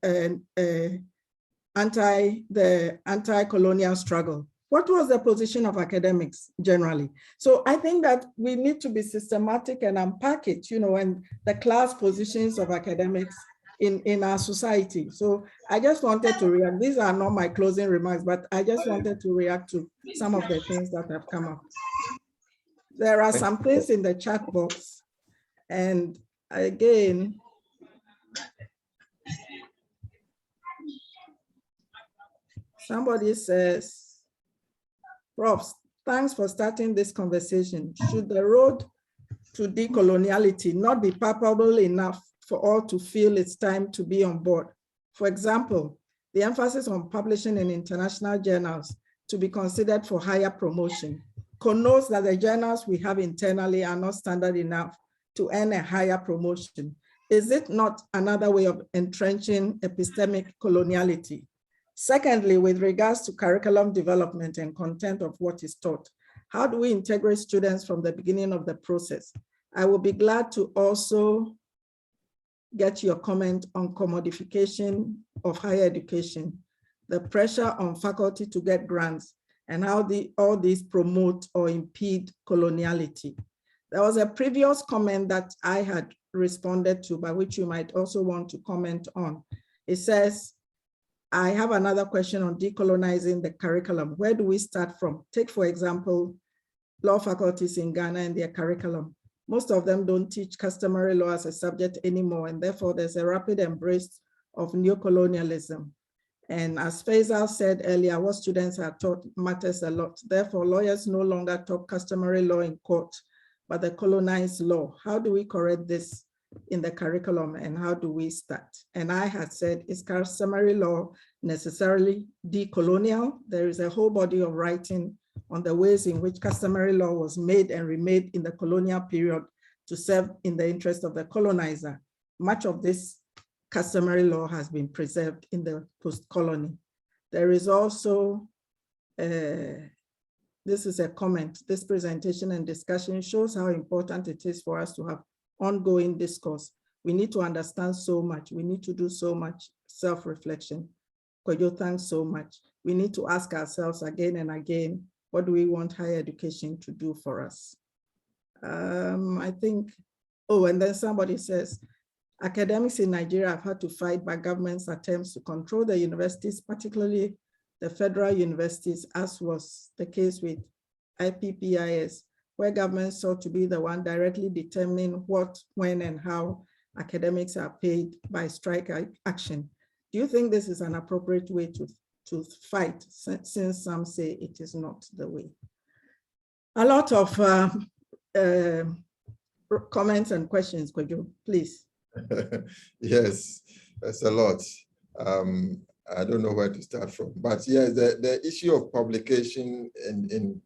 anti-colonial struggle, what was the position of academics generally? So I think that we need to be systematic and unpack it, you know, and the class positions of academics in our society. So I just wanted to react. These are not my closing remarks, but I just wanted to react to some of the things that have come up. There are some things in the chat box. And again, somebody says, Prof, thanks for starting this conversation. Should the road to decoloniality not be palpable enough for all to feel it's time to be on board? For example, the emphasis on publishing in international journals to be considered for higher promotion connotes that the journals we have internally are not standard enough to earn a higher promotion. Is it not another way of entrenching epistemic coloniality? Secondly, with regards to curriculum development and content of what is taught, how do we integrate students from the beginning of the process? I will be glad to also get your comment on commodification of higher education, the pressure on faculty to get grants, and how all these promote or impede coloniality. There was a previous comment that I had responded to, by which you might also want to comment on. It says, I have another question on decolonizing the curriculum. Where do we start from? Take, for example, law faculties in Ghana and their curriculum. Most of them don't teach customary law as a subject anymore, and therefore there's a rapid embrace of neocolonialism. And as Faisal said earlier, what students are taught matters a lot. Therefore, lawyers no longer talk customary law in court, but the colonized law. How do we correct this in the curriculum, and how do we start? And I had said, is customary law necessarily decolonial? There is a whole body of writing on the ways in which customary law was made and remade in the colonial period to serve in the interest of the colonizer. Much of this customary law has been preserved in the post-colony. There is also, this is a comment, this presentation and discussion shows how important it is for us to have ongoing discourse. We need to understand so much. We need to do so much self-reflection. Kwadwo, thanks so much. We need to ask ourselves again and again, what do we want higher education to do for us? I think, oh, and then somebody says, academics in Nigeria have had to fight back government's attempts to control the universities, particularly the federal universities, as was the case with IPPIS, where government sought to be the one directly determining what, when, and how academics are paid by strike action. Do you think this is an appropriate way to fight, since some say it is not the way? A lot of comments and questions, Kwadwo, please. Yes, that's a lot. I don't know where to start from, but yes, the issue of publication in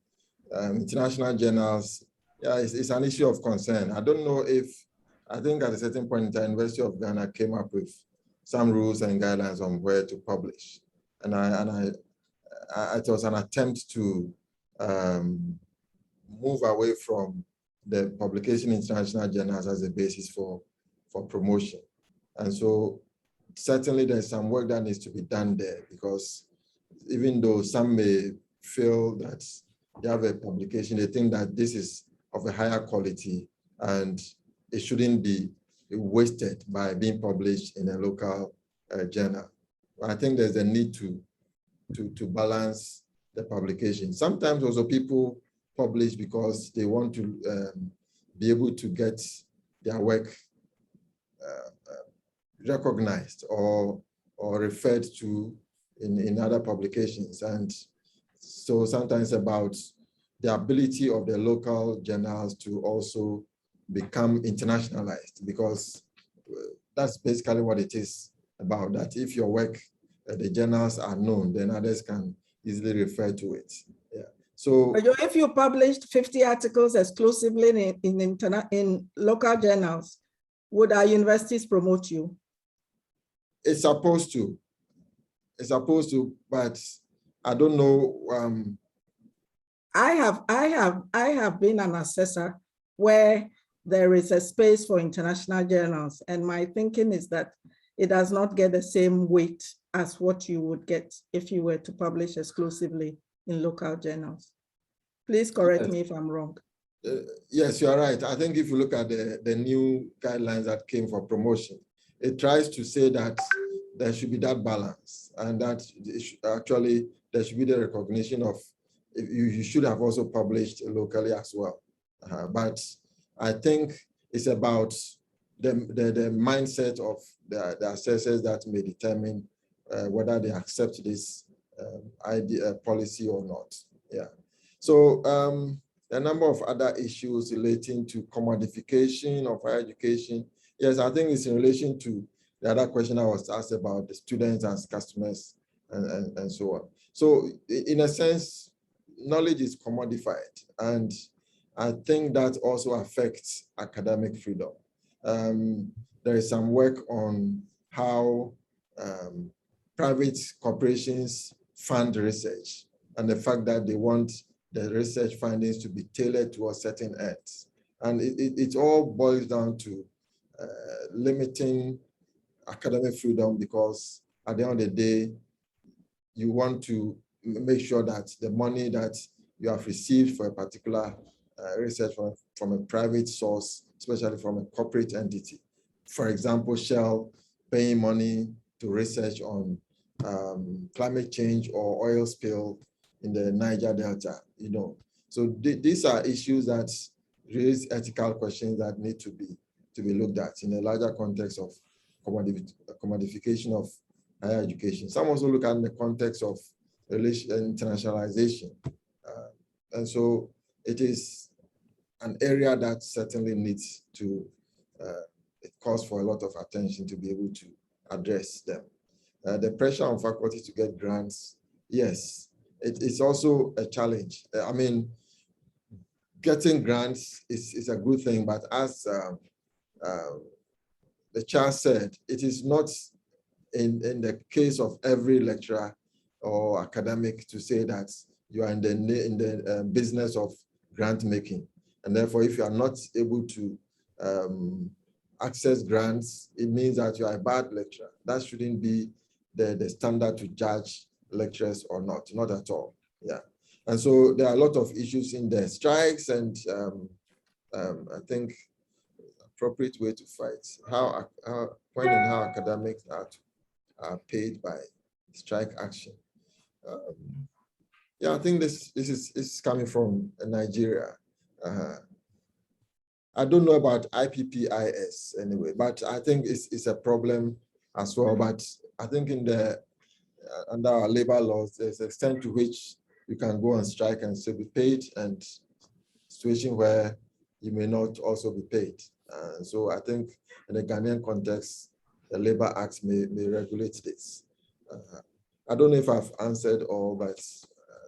international journals Yeah, it's an issue of concern. I don't know if, I think at a certain point, the University of Ghana came up with some rules and guidelines on where to publish. And it was an attempt to move away from the publication in international journals as a basis for promotion. And so certainly there's some work that needs to be done there, because even though some may feel that they have a publication, they think that this is of a higher quality and it shouldn't be wasted by being published in a local journal. I think there's a need to balance the publication. Sometimes also people publish because they want to be able to get their work recognized or referred to in other publications. And so sometimes about the ability of the local journals to also become internationalized, because that's basically what it is about, that if your work, the journals are known, then others can easily refer to it. Yeah. So if you published 50 articles exclusively in local journals, would our universities promote you? It's supposed to. It's supposed to, but I don't know. I have been an assessor where there is a space for international journals, and my thinking is that it does not get the same weight as what you would get if you were to publish exclusively in local journals. Please correct me if I'm wrong. Yes, you are right. I think if you look at the new guidelines that came for promotion, it tries to say that there should be that balance, and that actually there should be the recognition of you should have also published locally as well. But I think it's about the mindset of the assessors that may determine whether they accept this policy or not. Yeah. So a number of other issues relating to commodification of higher education. Yes, I think it's in relation to the other question I was asked about the students as customers and so on. So in a sense, knowledge is commodified, and I think that also affects academic freedom. There is some work on how private corporations fund research, and the fact that they want the research findings to be tailored towards certain ends. And it all boils down to limiting academic freedom, because at the end of the day, you want to make sure that the money that you have received for a particular research from a private source, especially from a corporate entity. For example, Shell paying money to research on climate change or oil spill in the Niger Delta, you know. So these are issues that raise ethical questions that need to be looked at in a larger context of commodification of higher education. Some also look at in the context of internationalization. And so it is an area that certainly needs to, it calls for a lot of attention to be able to address them. The pressure on faculty to get grants, yes, it's also a challenge. I mean, getting grants is a good thing, but as the chair said, it is not in the case of every lecturer or academic to say that you are in the business of grant making. And therefore, if you are not able to access grants, it means that you are a bad lecturer. That shouldn't be the standard to judge lecturers or not at all. Yeah. And so there are a lot of issues in the strikes, and I think appropriate way to fight, when and how academics are paid by strike action. Yeah, I think this is coming from Nigeria. I don't know about IPPIS anyway, but I think it's a problem as well. But I think in under our labor laws, there's an extent to which you can go on strike and still be paid, and situation where you may not also be paid. So I think in the Ghanaian context, the Labor Act may regulate this. I don't know if I've answered all, but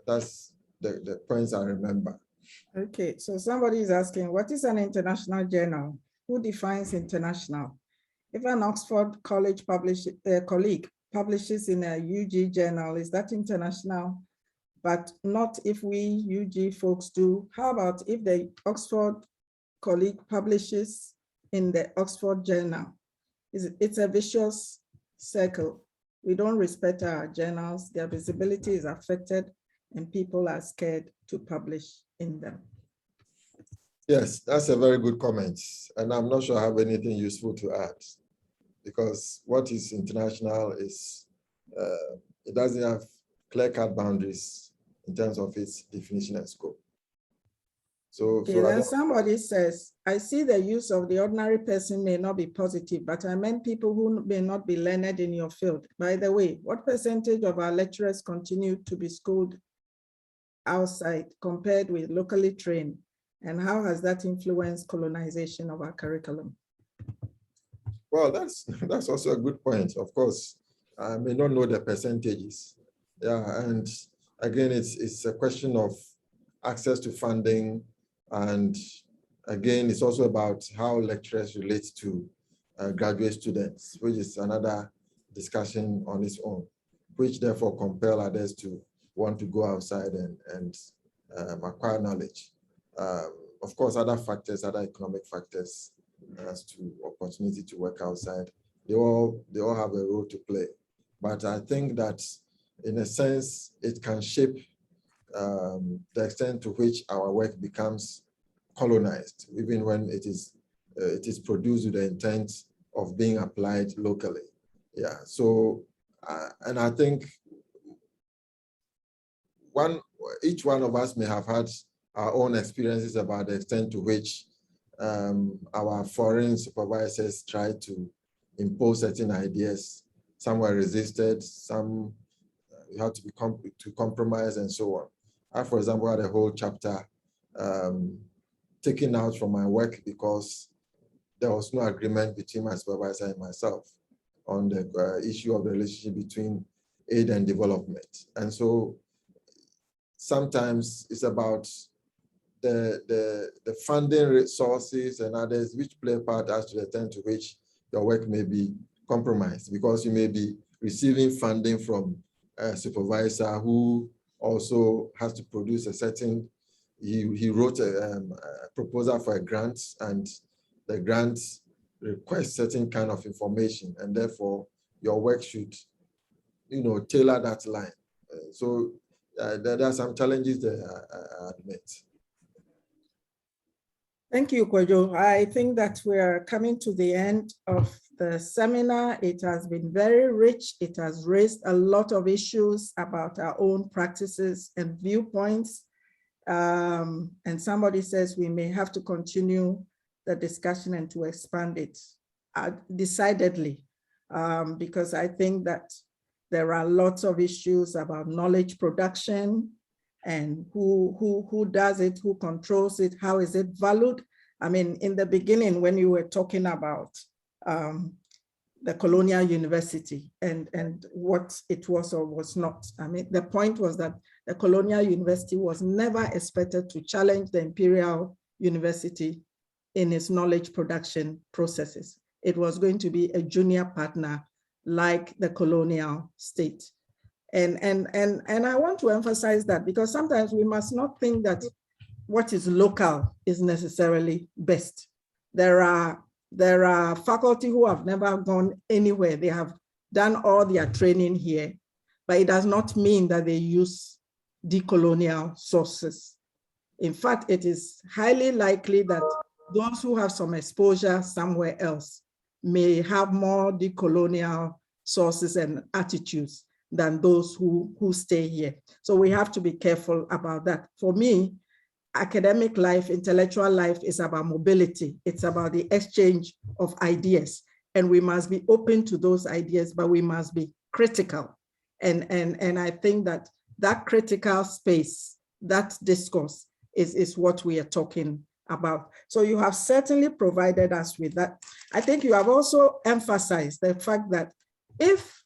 that's the points I remember. Okay, so somebody is asking, what is an international journal? Who defines international? If an Oxford colleague publishes in a UG journal, is that international? But not if we UG folks do. How about if the Oxford colleague publishes in the Oxford journal? It's a vicious circle. We don't respect our journals, their visibility is affected, and people are scared to publish in them. Yes, that's a very good comment. And I'm not sure I have anything useful to add, because what is international is, it doesn't have clear-cut boundaries in terms of its definition and scope. So, okay, then somebody says, I see the use of the ordinary person may not be positive, but I meant people who may not be learned in your field. By the way, what percentage of our lecturers continue to be schooled outside compared with locally trained? And how has that influenced colonization of our curriculum? Well, that's also a good point. Of course, I may not know the percentages. Yeah, and again, it's a question of access to funding. And again, it's also about how lecturers relate to graduate students, which is another discussion on its own, which therefore compel others to want to go outside and acquire knowledge. Of course, other factors, other economic factors as to opportunity to work outside, they all have a role to play. But I think that in a sense, it can shape the extent to which our work becomes colonized, even when it is produced with the intent of being applied locally. Yeah, so, and I think each one of us may have had our own experiences about the extent to which our foreign supervisors try to impose certain ideas. Some were resisted, some you had to be to compromise and so on. I, for example, had a whole chapter taken out from my work because there was no agreement between my supervisor and myself on the issue of the relationship between aid and development. And so sometimes it's about the funding resources and others which play a part as to the extent to which your work may be compromised, because you may be receiving funding from a supervisor who also has to produce a certain, he wrote a proposal for a grant, and the grant requests certain kind of information, and therefore your work should, tailor that line. So there are some challenges there, I admit. Thank you, Kwadwo. I think that we are coming to the end of the seminar. It has been very rich. It has raised a lot of issues about our own practices and viewpoints. And somebody says we may have to continue the discussion and to expand it decidedly, because I think that there are lots of issues about knowledge production, and who does it, who controls it, how is it valued? I mean, in the beginning, when you were talking about the colonial university and what it was or was not, I mean, the point was that the colonial university was never expected to challenge the imperial university in its knowledge production processes. It was going to be a junior partner like the colonial state. And I want to emphasize that, because sometimes we must not think that what is local is necessarily best. There are faculty who have never gone anywhere. They have done all their training here, but it does not mean that they use decolonial sources. In fact, it is highly likely that those who have some exposure somewhere else may have more decolonial sources and attitudes than those who stay here. So we have to be careful about that. For me, academic life, intellectual life is about mobility. It's about the exchange of ideas. And we must be open to those ideas, but we must be critical. And I think that that critical space, that discourse is what we are talking about. So you have certainly provided us with that. I think you have also emphasized the fact that if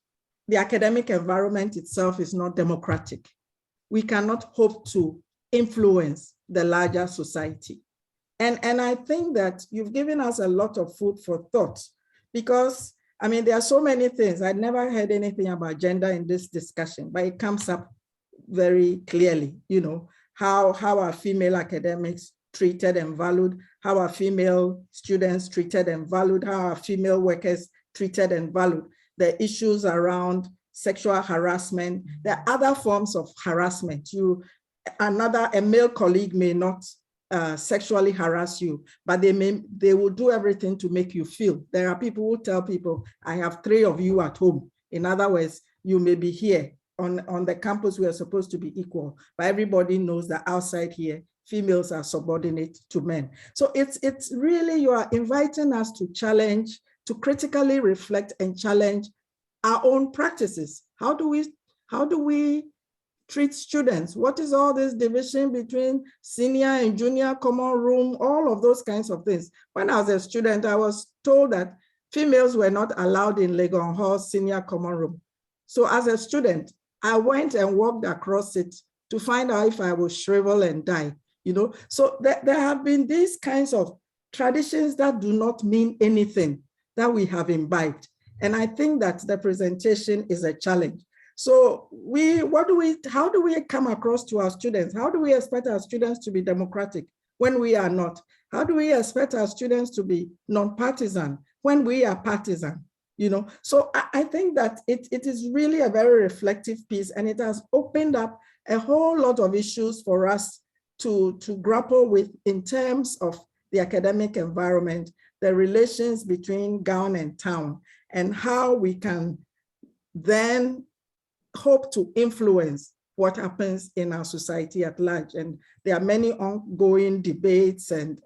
the academic environment itself is not democratic, we cannot hope to influence the larger society. And I think that you've given us a lot of food for thought, because I mean, there are so many things. I never heard anything about gender in this discussion, but it comes up very clearly, you know, how are female academics treated and valued, how are female students treated and valued, how are female workers treated and valued, the issues around sexual harassment. There are other forms of harassment. A male colleague may not sexually harass you, but they will do everything to make you feel. There are people who tell people, I have 3 of you at home. In other words, you may be here on the campus, we are supposed to be equal, but everybody knows that outside here, females are subordinate to men. So it's really, you are inviting us to challenge, to critically reflect and challenge our own practices. How do we treat students? What is all this division between senior and junior common room, all of those kinds of things? When I was a student, I was told that females were not allowed in Legon Hall senior common room. So as a student, I went and walked across it to find out if I would shrivel and die, you know? So there have been these kinds of traditions that do not mean anything that we have imbibed. And I think that the presentation is a challenge. So how do we come across to our students? How do we expect our students to be democratic when we are not? How do we expect our students to be non-partisan when we are partisan? You know, so I think that it is really a very reflective piece, and it has opened up a whole lot of issues for us to grapple with in terms of the academic environment, the relations between gown and town, and how we can then hope to influence what happens in our society at large. And there are many ongoing debates and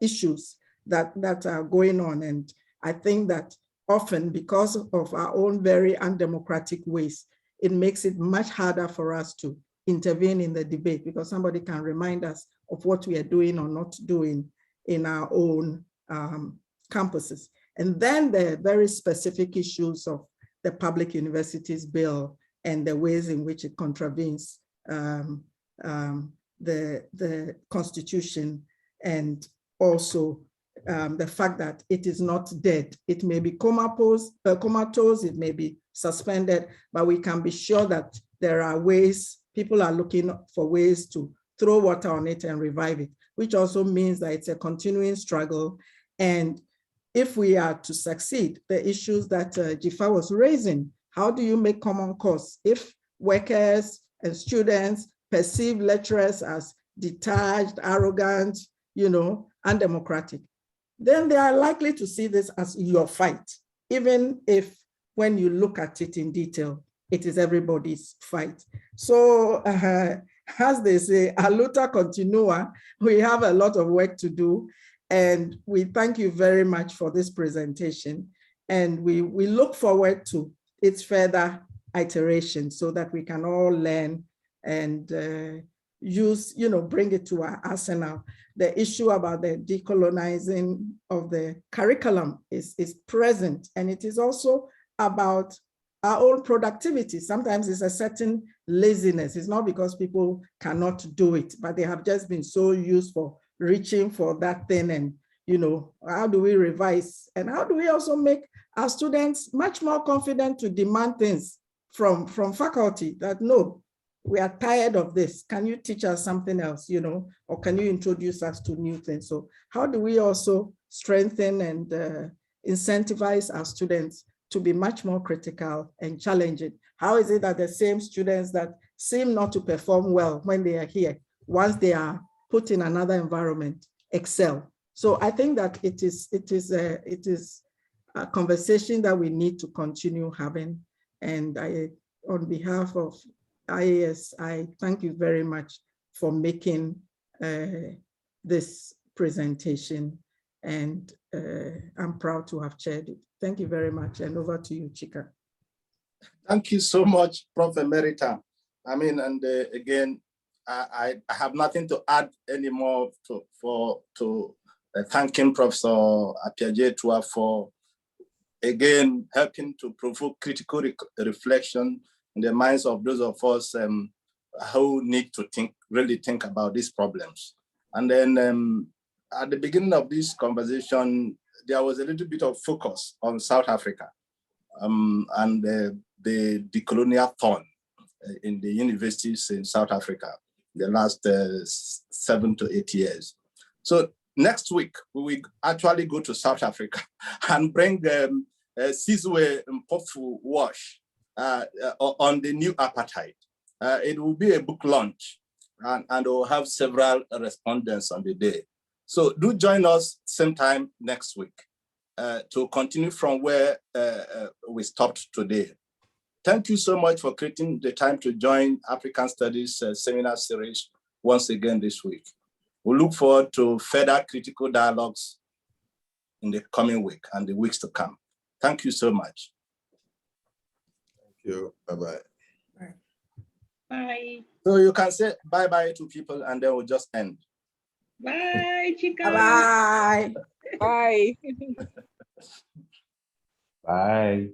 issues that are going on. And I think that often, because of our own very undemocratic ways, it makes it much harder for us to intervene in the debate, because somebody can remind us of what we are doing or not doing in our own campuses. And then the very specific issues of the Public Universities Bill and the ways in which it contravenes the Constitution, and also the fact that it is not dead. It may be comatose, it may be suspended, but we can be sure that there are ways, people are looking for ways to throw water on it and revive it, which also means that it's a continuing struggle. And if we are to succeed, the issues that Jifa was raising, how do you make common cause? If workers and students perceive lecturers as detached, arrogant, you know, undemocratic, then they are likely to see this as your fight, even if when you look at it in detail, it is everybody's fight. So as they say, a luta continua, we have a lot of work to do. And we thank you very much for this presentation. And we look forward to its further iteration so that we can all learn and use, you know, bring it to our arsenal. The issue about the decolonizing of the curriculum is present, and it is also about our own productivity. Sometimes it's a certain laziness. It's not because people cannot do it, but they have just been so used for reaching for that thing. And, you know, how do we revise? And how do we also make our students much more confident to demand things from faculty that, no, we are tired of this. Can you teach us something else, you know, or can you introduce us to new things? So how do we also strengthen and incentivize our students to be much more critical and challenging? How is it that the same students that seem not to perform well when they are here, once they are put in another environment, excel? So I think that it is a conversation that we need to continue having. And on behalf of IAS, I thank you very much for making this presentation, and I'm proud to have chaired it. Thank you very much, and over to you, Chika. Thank you so much, Prof. Emerita. I mean, and again, I have nothing to add anymore to thanking Professor Appiagyei-Atua for, again, helping to provoke critical reflection in the minds of those of us who need to really think about these problems. And then at the beginning of this conversation, there was a little bit of focus on South Africa and the decolonial thorn in the universities in South Africa the last 7 to 8 years. So next week, we will actually go to South Africa and bring Sizwe Mpofu Wash on the new apartheid. It will be a book launch, and we'll have several respondents on the day. So do join us same time next week to continue from where we stopped today. Thank you so much for creating the time to join African Studies seminar series once again this week. We look forward to further critical dialogues in the coming week and the weeks to come. Thank you so much. Thank you. Bye-bye. Bye. Bye. So you can say bye-bye to people and then we'll just end. Bye, Chica. Bye. Bye. Bye.